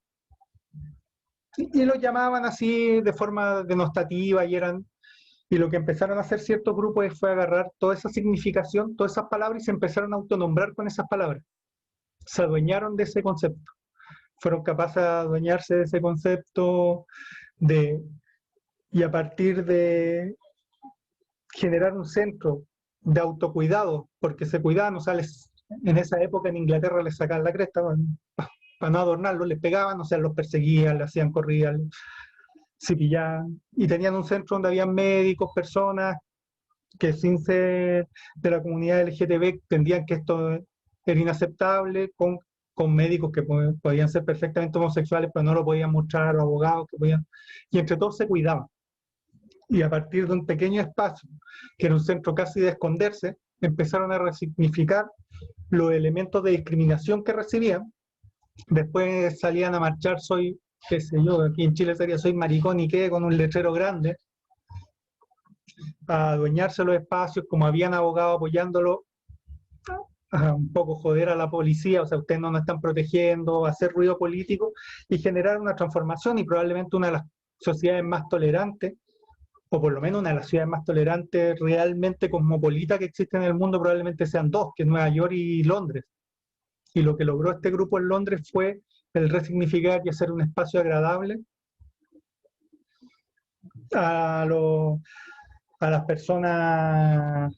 Y los llamaban así de forma denostativa y lo que empezaron a hacer ciertos grupos fue agarrar toda esa significación, todas esas palabras y se empezaron a autonombrar con esas palabras. Se adueñaron de ese concepto. Fueron capaces de adueñarse de ese concepto y a partir de generar un centro de autocuidado, porque se cuidaban, o sea, en esa época en Inglaterra les sacaban la cresta para no adornarlo, les pegaban, o sea, los perseguían, les hacían corridas, se pillaban, y tenían un centro donde habían médicos, personas que sin ser de la comunidad LGTB entendían que esto era inaceptable, con médicos que podían ser perfectamente homosexuales, pero no lo podían mostrar, o abogados que podían, y entre todos se cuidaban. Y a partir de un pequeño espacio, que era un centro casi de esconderse, empezaron a resignificar los elementos de discriminación que recibían. Después salían a marchar, qué sé yo, aquí en Chile sería soy maricón y qué, con un letrero grande, a adueñarse los espacios, como habían abogados apoyándolo, a un poco joder a la policía, o sea, ustedes no nos están protegiendo, hacer ruido político y generar una transformación, y probablemente una de las sociedades más tolerantes, o por lo menos una de las ciudades más tolerantes realmente cosmopolitas que existen en el mundo, probablemente sean dos, que es Nueva York y Londres. Y lo que logró este grupo en Londres fue el resignificar y hacer un espacio agradable a las personas,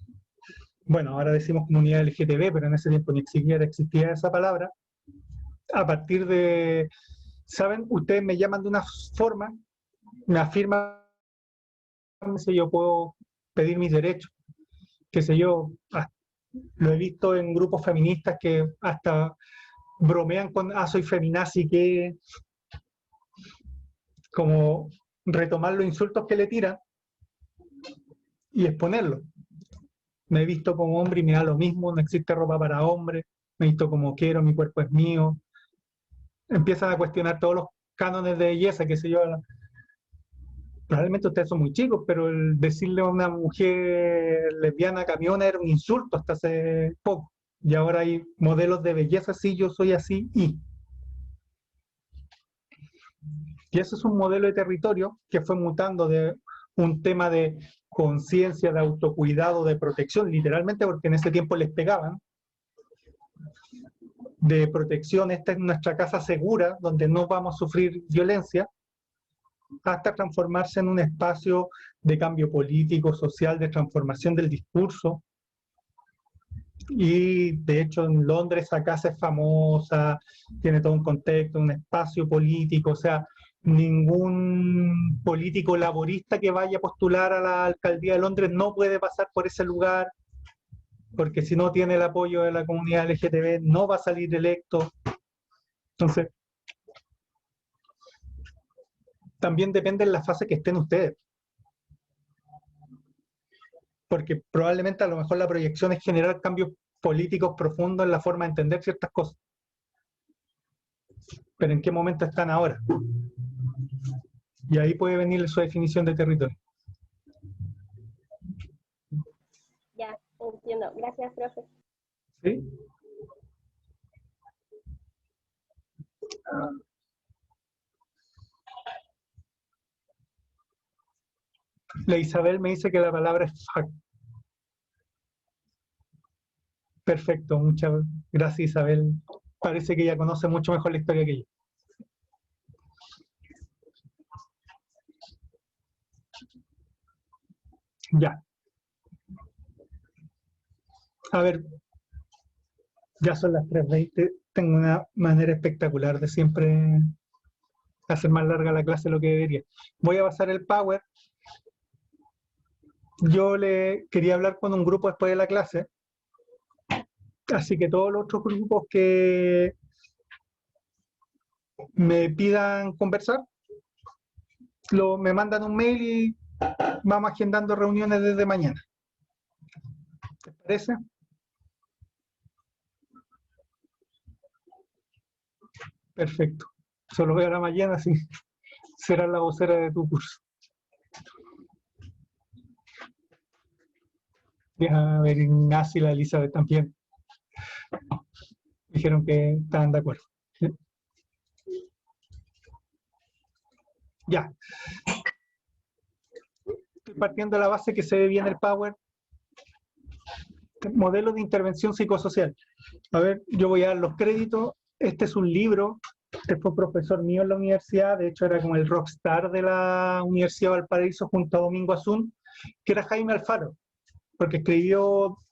bueno, ahora decimos comunidad LGTB, pero en ese tiempo ni siquiera existía esa palabra, a partir de, ¿saben? Ustedes me llaman de una forma, me afirman si yo puedo pedir mis derechos, qué sé yo, lo he visto en grupos feministas que hasta bromean con, soy feminazi, que como retomar los insultos que le tiran y exponerlos. Me he visto como hombre y me da lo mismo, no existe ropa para hombre, me he visto como quiero, mi cuerpo es mío. Empiezan a cuestionar todos los cánones de belleza, qué sé yo. Probablemente ustedes son muy chicos, pero el decirle a una mujer lesbiana camiona era un insulto hasta hace poco. Y ahora hay modelos de belleza, sí, yo soy así, y ese es un modelo de territorio que fue mutando de un tema de conciencia, de autocuidado, de protección, literalmente porque en ese tiempo les pegaban, de protección, esta es nuestra casa segura, donde no vamos a sufrir violencia, hasta transformarse en un espacio de cambio político, social, de transformación del discurso. Y de hecho en Londres esa casa es famosa, tiene todo un contexto, un espacio político, o sea, ningún político laborista que vaya a postular a la alcaldía de Londres no puede pasar por ese lugar, porque si no tiene el apoyo de la comunidad LGTB no va a salir electo. Entonces, también depende de la fase que estén ustedes. Porque probablemente a lo mejor la proyección es generar cambios políticos profundos en la forma de entender ciertas cosas. Pero ¿en qué momento están ahora? Y ahí puede venir su definición de territorio. Ya, entiendo. Gracias, profe. ¿Sí? La Isabel me dice que la palabra es fact. Perfecto, muchas gracias Isabel. Parece que ella conoce mucho mejor la historia que yo. Ya. A ver, ya son las 3:20. Tengo una manera espectacular de siempre hacer más larga la clase de lo que debería. Voy a pasar el Power. Yo le quería hablar con un grupo después de la clase. Así que todos los otros grupos que me pidan conversar, me mandan un mail y vamos agendando reuniones desde mañana. ¿Te parece? Perfecto. Solo veo a la mañana, sí. Será la vocera de tu curso. Déjame ver Ignacio y la Elizabeth también. Dijeron que estaban de acuerdo. ¿Sí? Ya. Estoy partiendo de la base que se ve bien el Power. Modelo de intervención psicosocial. A ver, yo voy a dar los créditos. Este es un libro. Este fue profesor mío en la universidad. De hecho, era como el rockstar de la Universidad de Valparaíso junto a Domingo Azún, que era Jaime Alfaro, porque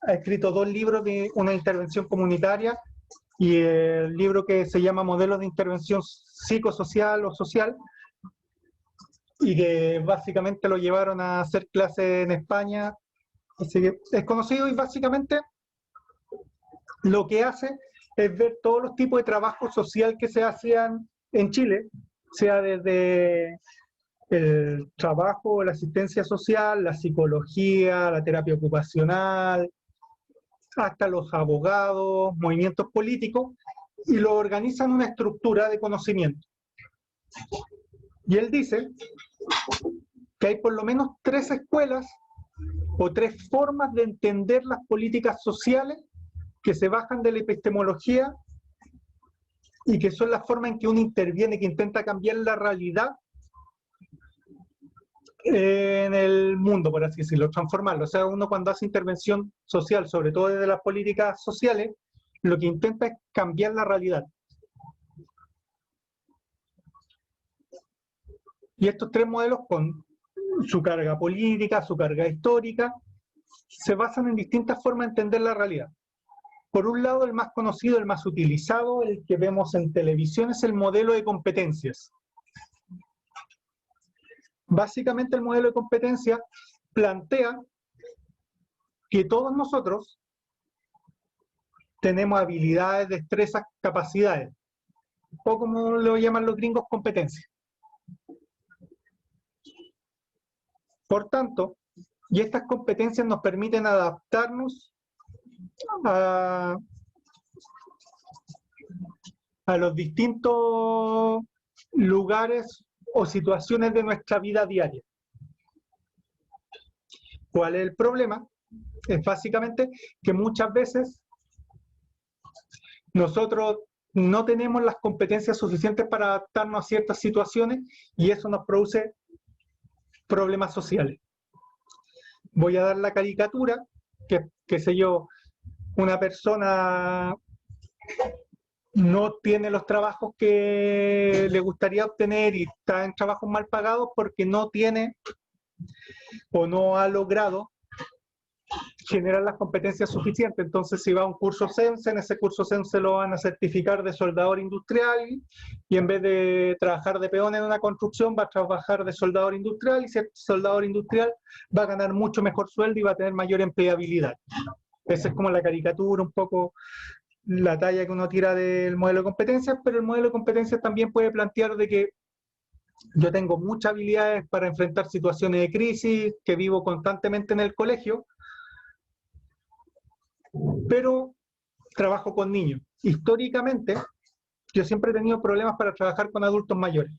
ha escrito 2 libros de una intervención comunitaria y el libro que se llama Modelo de intervención psicosocial o social, y que básicamente lo llevaron a hacer clases en España. Así que es conocido y básicamente lo que hace es ver todos los tipos de trabajo social que se hacían en Chile, sea desde el trabajo, la asistencia social, la psicología, la terapia ocupacional, hasta los abogados, movimientos políticos, y lo organiza en una estructura de conocimiento. Y él dice que hay por lo menos 3 escuelas o 3 formas de entender las políticas sociales que se bajan de la epistemología y que son la forma en que uno interviene, que intenta cambiar la realidad en el mundo, por así decirlo, transformarlo. O sea, uno cuando hace intervención social, sobre todo desde las políticas sociales, lo que intenta es cambiar la realidad. Y estos 3 modelos, con su carga política, su carga histórica, se basan en distintas formas de entender la realidad. Por un lado, el más conocido, el más utilizado, el que vemos en televisión, es el modelo de competencias. Básicamente el modelo de competencia plantea que todos nosotros tenemos habilidades, destrezas, capacidades, o como lo llaman los gringos, competencias. Por tanto, y estas competencias nos permiten adaptarnos a los distintos lugares o situaciones de nuestra vida diaria. ¿Cuál es el problema? Es básicamente que muchas veces nosotros no tenemos las competencias suficientes para adaptarnos a ciertas situaciones y eso nos produce problemas sociales. Voy a dar la caricatura, que, qué sé yo, una persona no tiene los trabajos que le gustaría obtener y está en trabajos mal pagados porque no tiene o no ha logrado generar las competencias suficientes. Entonces, si va a un curso CENSE, en ese curso CENSE lo van a certificar de soldador industrial y en vez de trabajar de peón en una construcción, va a trabajar de soldador industrial, y si es soldador industrial va a ganar mucho mejor sueldo y va a tener mayor empleabilidad. Esa es como la caricatura, un poco la talla que uno tira del modelo de competencias, pero el modelo de competencias también puede plantear de que yo tengo muchas habilidades para enfrentar situaciones de crisis, que vivo constantemente en el colegio, pero trabajo con niños. Históricamente, yo siempre he tenido problemas para trabajar con adultos mayores.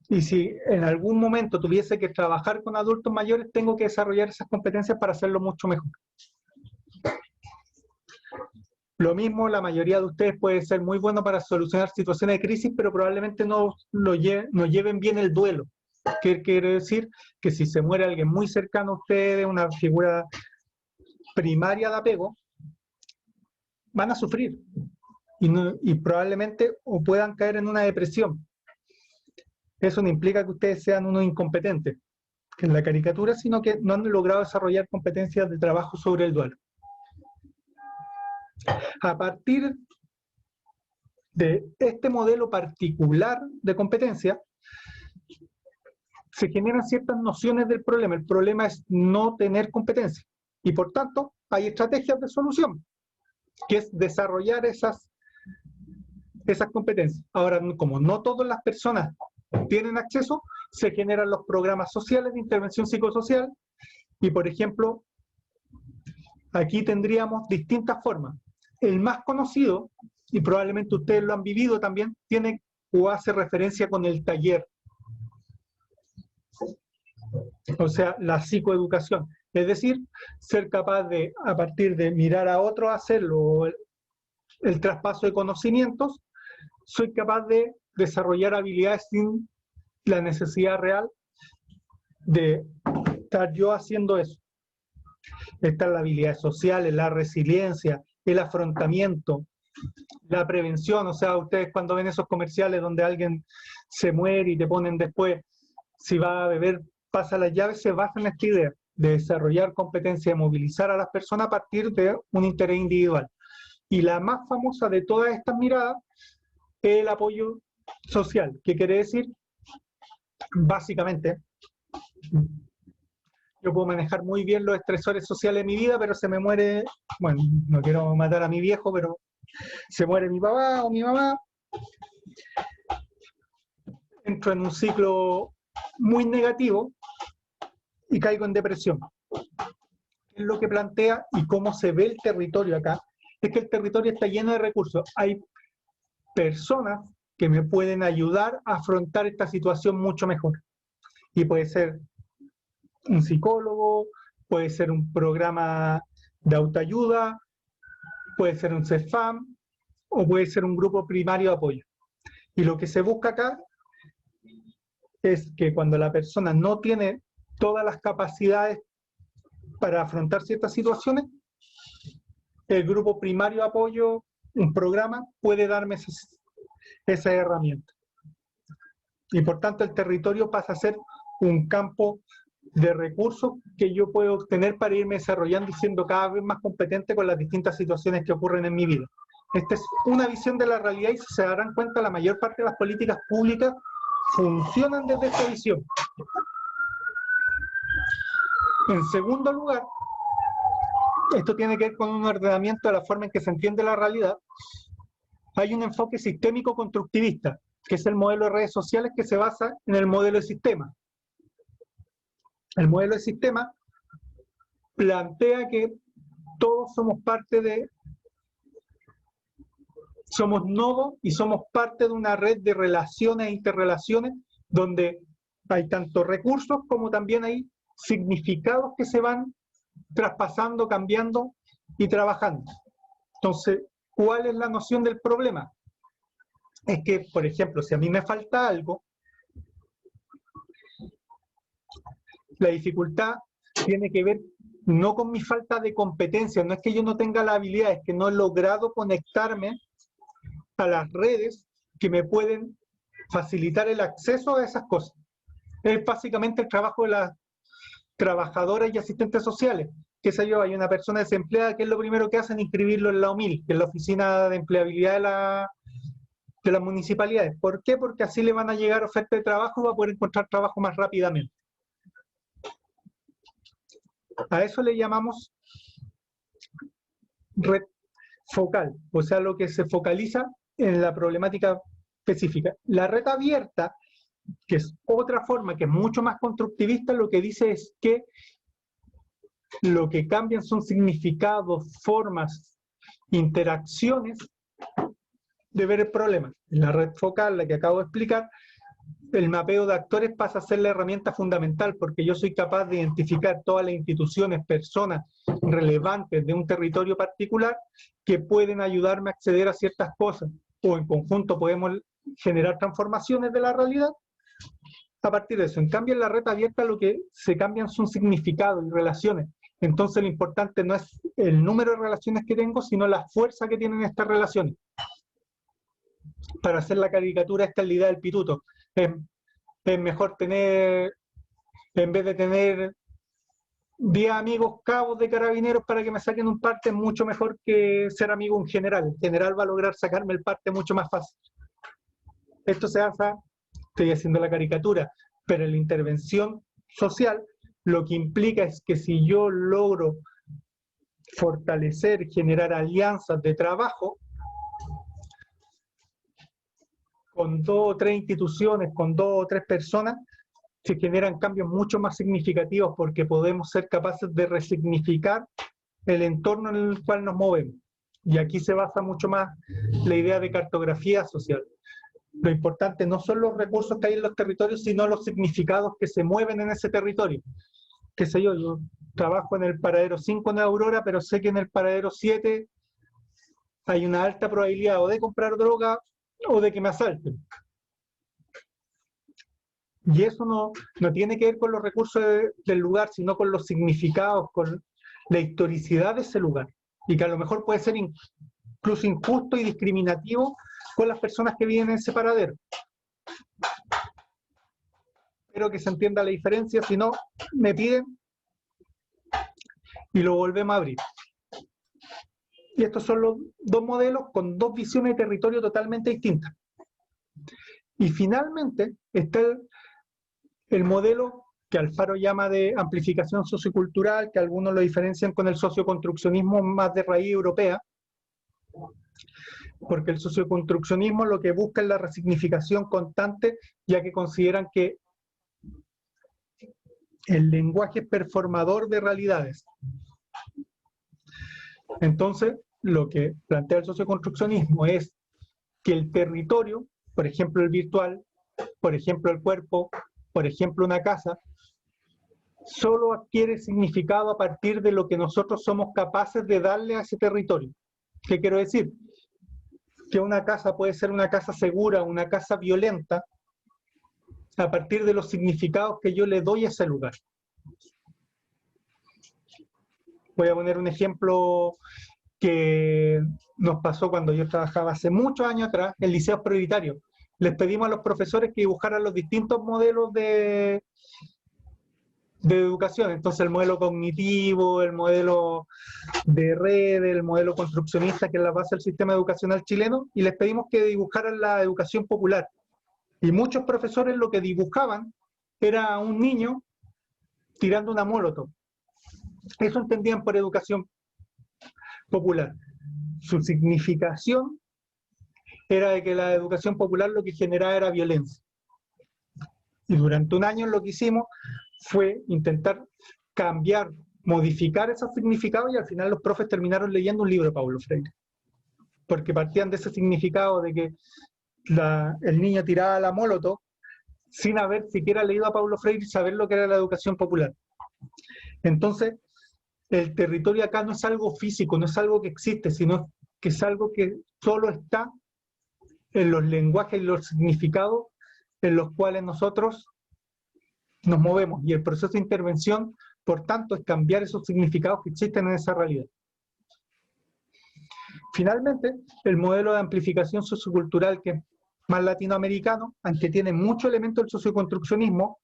Y si en algún momento tuviese que trabajar con adultos mayores, tengo que desarrollar esas competencias para hacerlo mucho mejor. Lo mismo, la mayoría de ustedes puede ser muy bueno para solucionar situaciones de crisis, pero probablemente no lleven bien el duelo. ¿Qué quiere decir? Que si se muere alguien muy cercano a ustedes, una figura primaria de apego, van a sufrir y probablemente o puedan caer en una depresión. Eso no implica que ustedes sean unos incompetentes en la caricatura, sino que no han logrado desarrollar competencias de trabajo sobre el duelo. A partir de este modelo particular de competencia, se generan ciertas nociones del problema. El problema es no tener competencia. Y por tanto, hay estrategias de solución, que es desarrollar esas competencias. Ahora, como no todas las personas tienen acceso, se generan los programas sociales de intervención psicosocial y, por ejemplo, aquí tendríamos distintas formas. El más conocido, y probablemente ustedes lo han vivido también, tiene o hace referencia con el taller. O sea, la psicoeducación. Es decir, ser capaz de, a partir de mirar a otros hacerlo, el traspaso de conocimientos, soy capaz de desarrollar habilidades sin la necesidad real de estar yo haciendo eso. Están las habilidades sociales, la resiliencia, el afrontamiento, la prevención. O sea, ustedes cuando ven esos comerciales donde alguien se muere y te ponen después, si va a beber, pasa las llaves, se basa en esta idea de desarrollar competencia, de movilizar a las personas a partir de un interés individual. Y la más famosa de todas estas miradas es el apoyo social, que quiere decir, básicamente, yo puedo manejar muy bien los estresores sociales de mi vida, pero se me muere, bueno, no quiero matar a mi viejo, pero se muere mi papá o mi mamá, entro en un ciclo muy negativo y caigo en depresión. Es lo que plantea y cómo se ve el territorio acá, es que el territorio está lleno de recursos. Hay personas que me pueden ayudar a afrontar esta situación mucho mejor. Y puede ser un psicólogo, puede ser un programa de autoayuda, puede ser un CEFAM, o puede ser un grupo primario de apoyo. Y lo que se busca acá es que cuando la persona no tiene todas las capacidades para afrontar ciertas situaciones, el grupo primario de apoyo, un programa, puede darme esa herramienta. Y por tanto el territorio pasa a ser un campo de recursos que yo puedo obtener para irme desarrollando y siendo cada vez más competente con las distintas situaciones que ocurren en mi vida. Esta es una visión de la realidad y si se darán cuenta, la mayor parte de las políticas públicas funcionan desde esta visión. En segundo lugar, esto tiene que ver con un ordenamiento de la forma en que se entiende la realidad. Hay un enfoque sistémico constructivista, que es el modelo de redes sociales que se basa en el modelo de sistema. El modelo de sistema plantea que todos somos parte de, somos nodos y somos parte de una red de relaciones e interrelaciones donde hay tanto recursos como también hay significados que se van traspasando, cambiando y trabajando. Entonces, ¿cuál es la noción del problema? Es que, por ejemplo, si a mí me falta algo, la dificultad tiene que ver no con mi falta de competencia, no es que yo no tenga la habilidad, es que no he logrado conectarme a las redes que me pueden facilitar el acceso a esas cosas. Es básicamente el trabajo de las trabajadoras y asistentes sociales. Qué sé yo, hay una persona desempleada, que es lo primero que hacen? Inscribirlo en la OMIL, que es la Oficina de Empleabilidad de las municipalidades. ¿Por qué? Porque así le van a llegar ofertas de trabajo y va a poder encontrar trabajo más rápidamente. A eso le llamamos red focal, o sea, lo que se focaliza en la problemática específica. La red abierta, que es otra forma, que es mucho más constructivista, lo que dice es que lo que cambian son significados, formas, interacciones de ver el problema. En la red focal, la que acabo de explicar, el mapeo de actores pasa a ser la herramienta fundamental porque yo soy capaz de identificar todas las instituciones, personas relevantes de un territorio particular que pueden ayudarme a acceder a ciertas cosas o en conjunto podemos generar transformaciones de la realidad a partir de eso. En cambio, en la red abierta lo que se cambian son significados y relaciones. Entonces lo importante no es el número de relaciones que tengo, sino la fuerza que tienen estas relaciones. Para hacer la caricatura, esta es la idea del pituto. Es mejor tener, en vez de tener 10 amigos cabos de carabineros para que me saquen un parte, es mucho mejor que ser amigo un general. El general va a lograr sacarme el parte mucho más fácil. Esto se basa, estoy haciendo la caricatura, pero en la intervención social lo que implica es que si yo logro fortalecer, generar alianzas de trabajo, con 2 o 3 instituciones, con 2 o 3 personas, se generan cambios mucho más significativos porque podemos ser capaces de resignificar el entorno en el cual nos movemos. Y aquí se basa mucho más la idea de cartografía social. Lo importante no son los recursos que hay en los territorios, sino los significados que se mueven en ese territorio. qué sé yo trabajo en el paradero 5 en Aurora, pero sé que en el paradero 7 hay una alta probabilidad o de comprar droga o de que me asalten. Y eso no tiene que ver con los recursos del lugar, sino con los significados, con la historicidad de ese lugar. Y que a lo mejor puede ser incluso injusto y discriminativo con las personas que viven en ese paradero. Espero que se entienda la diferencia, si no, me piden y lo volvemos a abrir. Y estos son los dos modelos con dos visiones de territorio totalmente distintas. Y finalmente está el modelo que Alfaro llama de amplificación sociocultural, que algunos lo diferencian con el socioconstruccionismo más de raíz europea, porque el socioconstruccionismo lo que busca es la resignificación constante, ya que consideran que el lenguaje es performador de realidades. Entonces, lo que plantea el socioconstruccionismo es que el territorio, por ejemplo el virtual, por ejemplo el cuerpo, por ejemplo una casa, solo adquiere significado a partir de lo que nosotros somos capaces de darle a ese territorio. ¿Qué quiero decir? Que una casa puede ser una casa segura, una casa violenta, a partir de los significados que yo le doy a ese lugar. Voy a poner un ejemplo que nos pasó cuando yo trabajaba hace muchos años atrás en liceos prioritarios. Les pedimos a los profesores que dibujaran los distintos modelos de educación. Entonces el modelo cognitivo, el modelo de red, el modelo construccionista, que es la base del sistema educacional chileno, y les pedimos que dibujaran la educación popular. Y muchos profesores lo que dibujaban era un niño tirando una molotov. Eso entendían por educación popular. Su significación era de que la educación popular lo que generaba era violencia. Y durante un año lo que hicimos fue intentar cambiar, modificar esos significados, y al final los profes terminaron leyendo un libro de Paulo Freire. Porque partían de ese significado de que el niño tiraba la molotov sin haber siquiera leído a Paulo Freire y saber lo que era la educación popular. Entonces, el territorio acá no es algo físico, no es algo que existe, sino que es algo que solo está en los lenguajes y los significados en los cuales nosotros nos movemos. Y el proceso de intervención, por tanto, es cambiar esos significados que existen en esa realidad. Finalmente, el modelo de amplificación sociocultural, que es más latinoamericano, aunque tiene mucho elemento del socioconstruccionismo,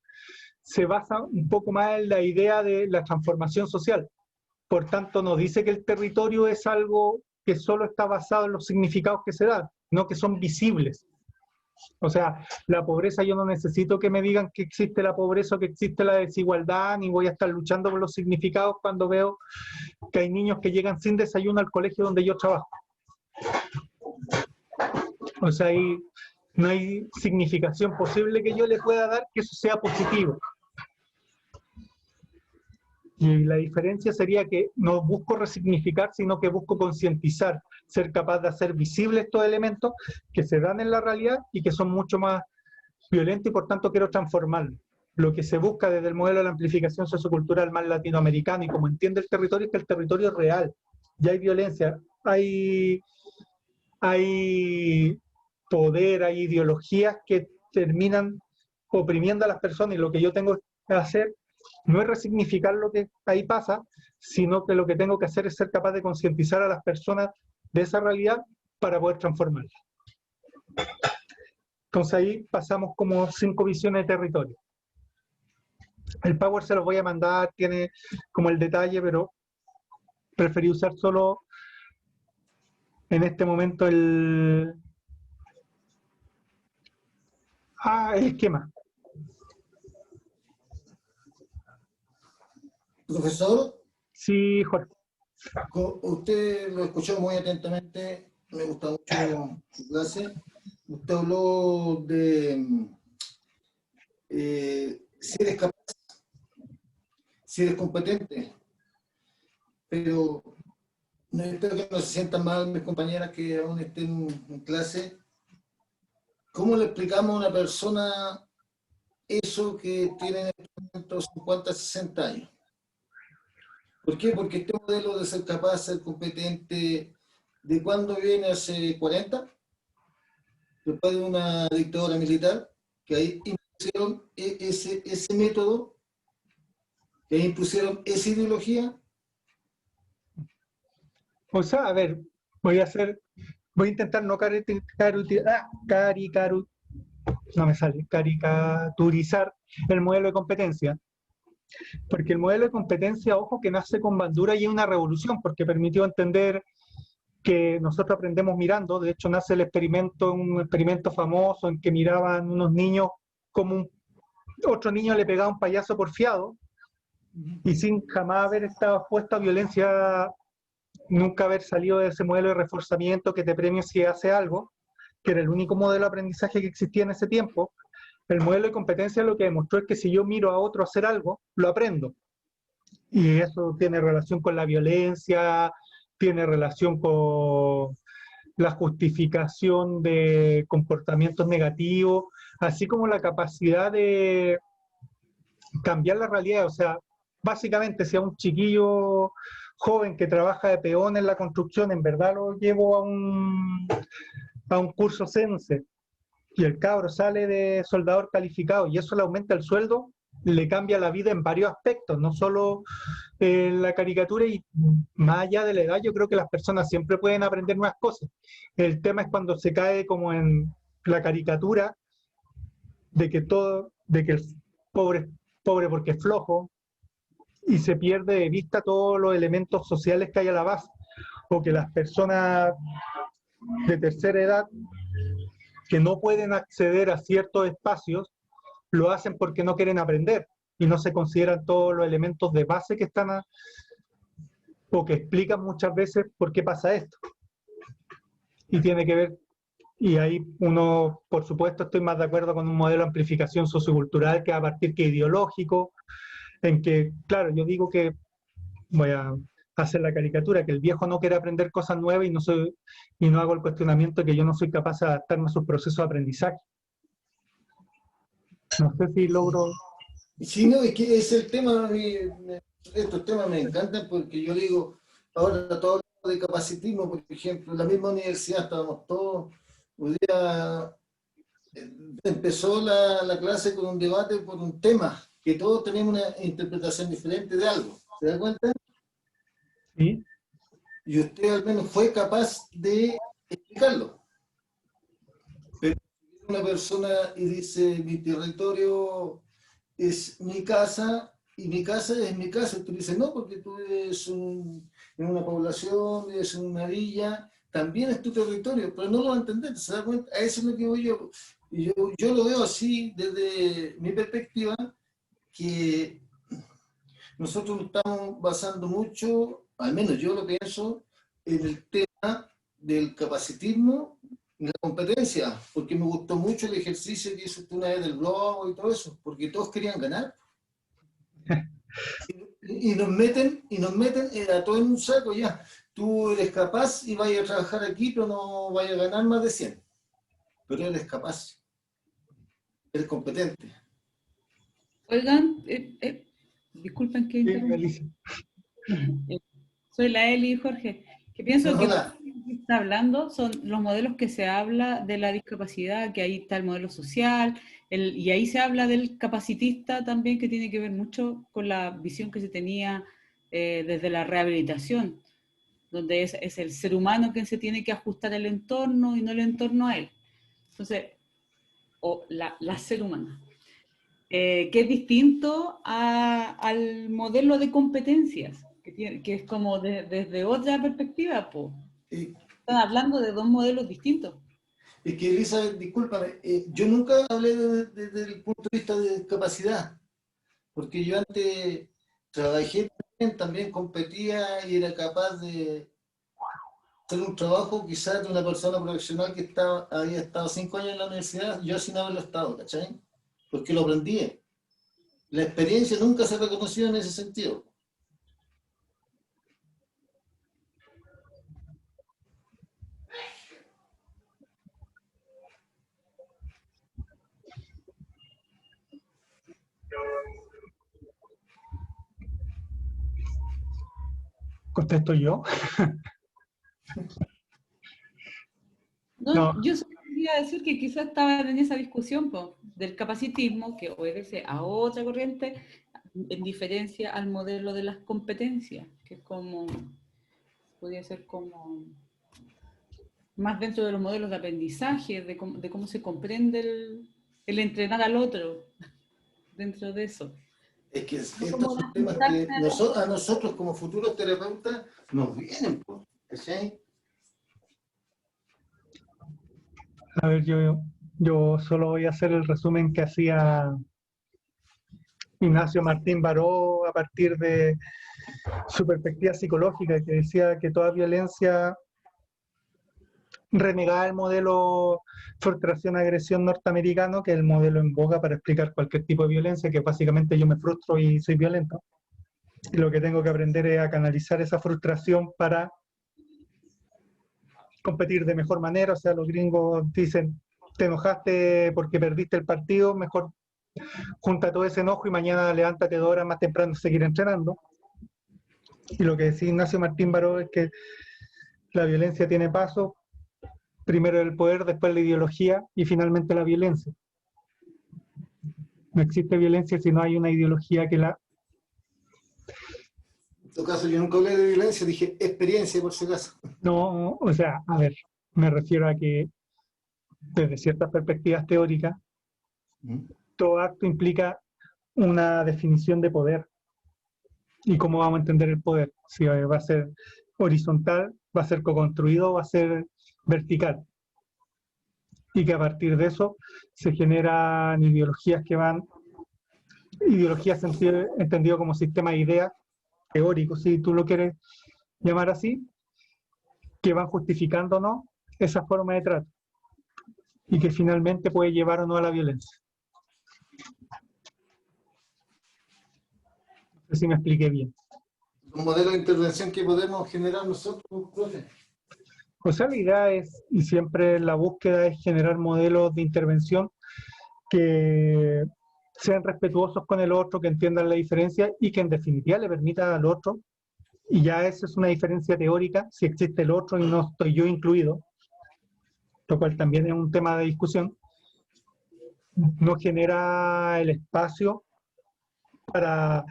se basa un poco más en la idea de la transformación social. Por tanto, nos dice que el territorio es algo que solo está basado en los significados que se dan, no que son visibles. O sea, la pobreza, yo no necesito que me digan que existe la pobreza o que existe la desigualdad, ni voy a estar luchando por los significados cuando veo que hay niños que llegan sin desayuno al colegio donde yo trabajo. O sea, no hay significación posible que yo le pueda dar que eso sea positivo. Y la diferencia sería que no busco resignificar, sino que busco concientizar, ser capaz de hacer visibles estos elementos que se dan en la realidad y que son mucho más violentos, y por tanto quiero transformarlos. Lo que se busca desde el modelo de la amplificación sociocultural más latinoamericano, y como entiende el territorio, es que el territorio es real. Ya hay violencia, hay poder, hay ideologías que terminan oprimiendo a las personas, y lo que yo tengo que hacer no es resignificar lo que ahí pasa, sino que lo que tengo que hacer es ser capaz de concientizar a las personas de esa realidad para poder transformarla. Entonces ahí pasamos como 5 visiones de territorio. El Power se los voy a mandar, tiene como el detalle, pero preferí usar solo en este momento el esquema. Profesor. Sí, Jorge. Usted lo escuchó muy atentamente, me gusta mucho su clase. Usted habló de si eres capaz, si eres competente, pero no espero que no se sientan mal mis compañeras que aún estén en clase. ¿Cómo le explicamos a una persona eso que tiene en estos momentos 50, 60 años? ¿Por qué? Porque este modelo de ser capaz, ser competente, ¿de cuándo viene? ¿Hace 40? Después de una dictadura militar, que ahí impusieron ese método, que ahí impusieron esa ideología. O sea, a ver, voy a intentar no no me sale, caricaturizar el modelo de competencia. Porque el modelo de competencia, ojo, que nace con Bandura y es una revolución, porque permitió entender que nosotros aprendemos mirando. De hecho, nace un experimento famoso en que miraban unos niños como otro niño le pegaba un payaso porfiado, y sin jamás haber estado expuesto a violencia, nunca haber salido de ese modelo de reforzamiento que te premia si hace algo, que era el único modelo de aprendizaje que existía en ese tiempo. El modelo de competencia lo que demostró es que si yo miro a otro hacer algo, lo aprendo. Y eso tiene relación con la violencia, tiene relación con la justificación de comportamientos negativos, así como la capacidad de cambiar la realidad. O sea, básicamente, si a un chiquillo joven que trabaja de peón en la construcción, en verdad lo llevo a un curso CENSE, y el cabro sale de soldador calificado y eso le aumenta el sueldo, le cambia la vida en varios aspectos, no solo la caricatura. Y más allá de la edad, yo creo que las personas siempre pueden aprender nuevas cosas. El tema es cuando se cae como en la caricatura de que el pobre es pobre porque es flojo, y se pierde de vista todos los elementos sociales que hay a la base, o que las personas de tercera edad que no pueden acceder a ciertos espacios lo hacen porque no quieren aprender y no se consideran todos los elementos de base que están o que explican muchas veces por qué pasa esto. Y tiene que ver, y ahí uno, por supuesto, estoy más de acuerdo con un modelo de amplificación sociocultural que a partir que ideológico, en que, claro, yo digo que voy a hacer la caricatura, que el viejo no quiere aprender cosas nuevas y no hago el cuestionamiento de que yo no soy capaz de adaptarme a sus procesos de aprendizaje. No sé si logro... Sí, no, es que es el tema, estos temas me encantan porque yo digo, ahora todo de capacitismo, por ejemplo, en la misma universidad estábamos todos, un día empezó la clase con un debate por un tema, que todos tenemos una interpretación diferente de algo, ¿se da cuenta? Sí. Y usted al menos fue capaz de explicarlo. Pero una persona y dice, mi territorio es mi casa, y mi casa es mi casa. Tú dices, no, porque tú eres en una población, vives en una villa, también es tu territorio, pero no lo va a entender, ¿se da cuenta? A eso es lo que voy yo. Y yo lo veo así, desde mi perspectiva, que nosotros nos estamos basando mucho, al menos yo lo pienso, en el tema del capacitismo y la competencia, porque me gustó mucho el ejercicio que hizo usted una vez del globo y todo eso, porque todos querían ganar. Y nos meten a todos en un saco ya. Tú eres capaz y vayas a trabajar aquí, pero no vayas a ganar más de 100. Pero eres capaz. Eres competente. Oigan, disculpen que interrumpa. Soy la Eli, Jorge, que pienso que Hola. lo que está hablando son los modelos que se habla de la discapacidad, que ahí está el modelo social, y ahí se habla del capacitista también, que tiene que ver mucho con la visión que se tenía desde la rehabilitación, donde es el ser humano quien se tiene que ajustar al entorno y no el entorno a él. Entonces, o la ser humana. Que es distinto al modelo de competencias, que es como desde otra perspectiva, po. Están hablando de dos modelos distintos. Es que, Elizabeth, discúlpame, yo nunca hablé desde el punto de vista de discapacidad, porque yo antes trabajé también competía y era capaz de hacer un trabajo quizás de una persona profesional que había estado 5 años en la universidad, yo sin haberlo estado, ¿cachai? Porque lo aprendí. La experiencia nunca se reconoció en ese sentido. ¿Contesto yo? No, No. yo solo quería decir que quizás estaban en esa discusión po, del capacitismo, que obedece a otra corriente, en diferencia al modelo de las competencias, que es como, podría ser como más dentro de los modelos de aprendizaje, de cómo se comprende el entrenar al otro dentro de eso. Es que estos como son temas que a nosotros como futuros terapeutas nos vienen, po, ¿cachai? A ver, yo solo voy a hacer el resumen que hacía Ignacio Martín Baró a partir de su perspectiva psicológica, que decía que toda violencia renegaba el modelo frustración-agresión norteamericano, que es el modelo en boga para explicar cualquier tipo de violencia, que básicamente yo me frustro y soy violento. Y lo que tengo que aprender es a canalizar esa frustración para competir de mejor manera. O sea, los gringos dicen, te enojaste porque perdiste el partido, mejor junta todo ese enojo y mañana levántate 2 horas más temprano y seguir entrenando. Y lo que decía Ignacio Martín Baró es que la violencia tiene paso, primero el poder, después la ideología y finalmente la violencia. No existe violencia si no hay una ideología que la... En todo caso, yo nunca hablé de violencia, dije experiencia por si acaso. No, o sea, a ver, me refiero a que desde ciertas perspectivas teóricas, todo acto implica una definición de poder. ¿Y cómo vamos a entender el poder? Si va a ser horizontal, va a ser co-construido, va a ser vertical. Y que a partir de eso se generan ideologías que van, ideologías entendido como sistema de ideas teóricos, si tú lo quieres llamar así, que van justificando o no esa forma de trato y que finalmente puede llevar o no a la violencia. No sé si me expliqué bien. Un modelo de intervención que podemos generar nosotros, profe. O sea, la idea es, y siempre la búsqueda es generar modelos de intervención que sean respetuosos con el otro, que entiendan la diferencia y que en definitiva le permita al otro, y ya esa es una diferencia teórica, si existe el otro y no estoy yo incluido, lo cual también es un tema de discusión, no genera el espacio para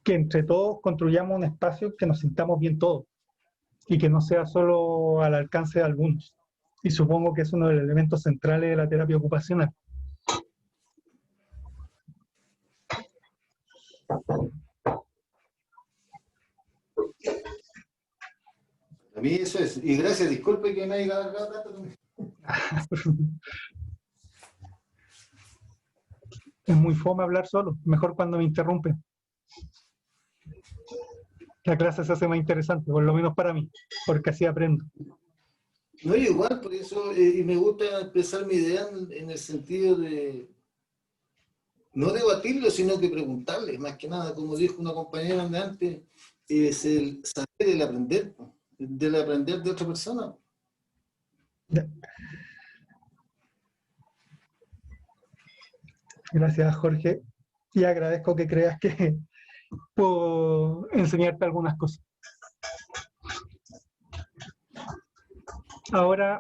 que entre todos construyamos un espacio que nos sintamos bien todos y que no sea solo al alcance de algunos. Y supongo que es uno de los elementos centrales de la terapia ocupacional. A mí eso es. Y gracias, disculpe que me haya alargado tanto. Es muy fome hablar solo, mejor cuando me interrumpen. La clase se hace más interesante, por lo menos para mí, porque así aprendo. No, igual, por eso, y me gusta expresar mi idea en el sentido de no debatirlo, sino que preguntarle, más que nada, como dijo una compañera de antes, es el saber, el aprender, del aprender de otra persona. Gracias, Jorge, y agradezco que creas que puedo enseñarte algunas cosas. Ahora,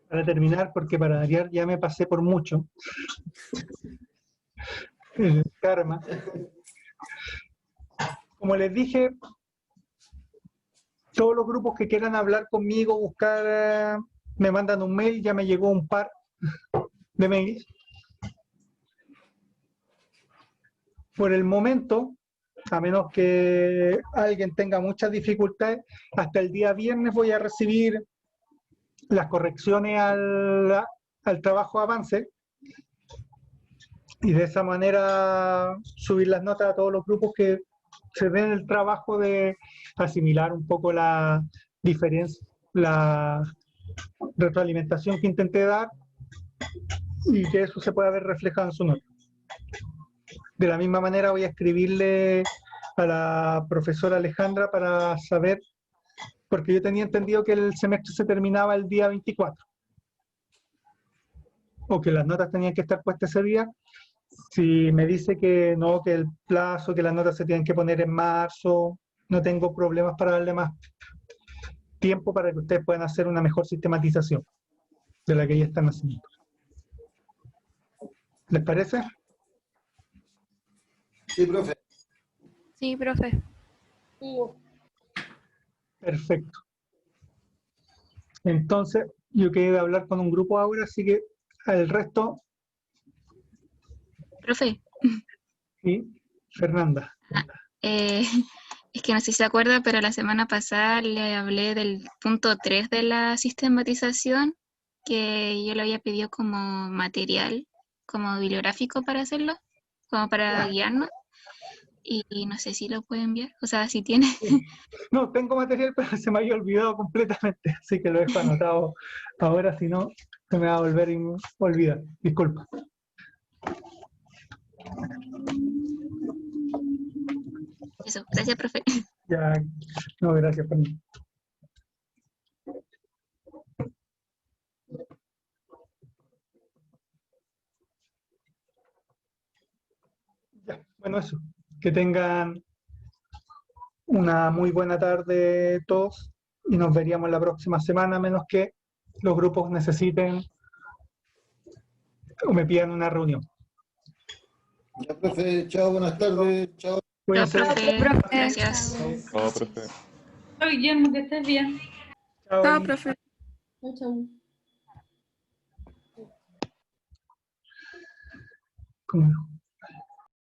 para terminar, porque para variar ya me pasé por mucho, el karma. Como les dije, todos los grupos que quieran hablar conmigo, buscar, me mandan un mail, ya me llegó un par de mails. Por el momento, a menos que alguien tenga muchas dificultades, hasta el día viernes voy a recibir las correcciones al trabajo avance y de esa manera subir las notas a todos los grupos que se den el trabajo de asimilar un poco la diferencia, la retroalimentación que intenté dar y que eso se pueda ver reflejado en su nota. De la misma manera voy a escribirle a la profesora Alejandra para saber, porque yo tenía entendido que el semestre se terminaba el día 24, o que las notas tenían que estar puestas ese día, Si me dice que no, que el plazo, que las notas se tienen que poner en marzo, no tengo problemas para darle más tiempo para que ustedes puedan hacer una mejor sistematización de la que ya están haciendo. ¿Les parece? Sí, profe. Sí, profe. Sí. Perfecto. Entonces, yo quedé hablar con un grupo ahora, así que el resto, Profe, sí, Fernanda. es que no sé si se acuerda, pero la semana pasada le hablé del punto 3 de la sistematización, que yo le había pedido como material, como bibliográfico para hacerlo, como para guiarnos, y no sé si lo puede enviar, o sea, si tiene. No, tengo material, pero se me había olvidado completamente, así que lo dejo anotado ahora, si no, se me va a volver a olvidar. Disculpa. Eso, gracias, profe. Ya, no, gracias, Fernanda. Ya, bueno, eso. Que tengan una muy buena tarde todos y nos veríamos la próxima semana, a menos que los grupos necesiten o me pidan una reunión. Ya, profe, chao, buenas tardes, chao. Chao, Cuídense. profe. Profe. Gracias. Chao, profe. Chao, Guillermo, que estés bien. Chao. Chao, profe. ¿Cómo no?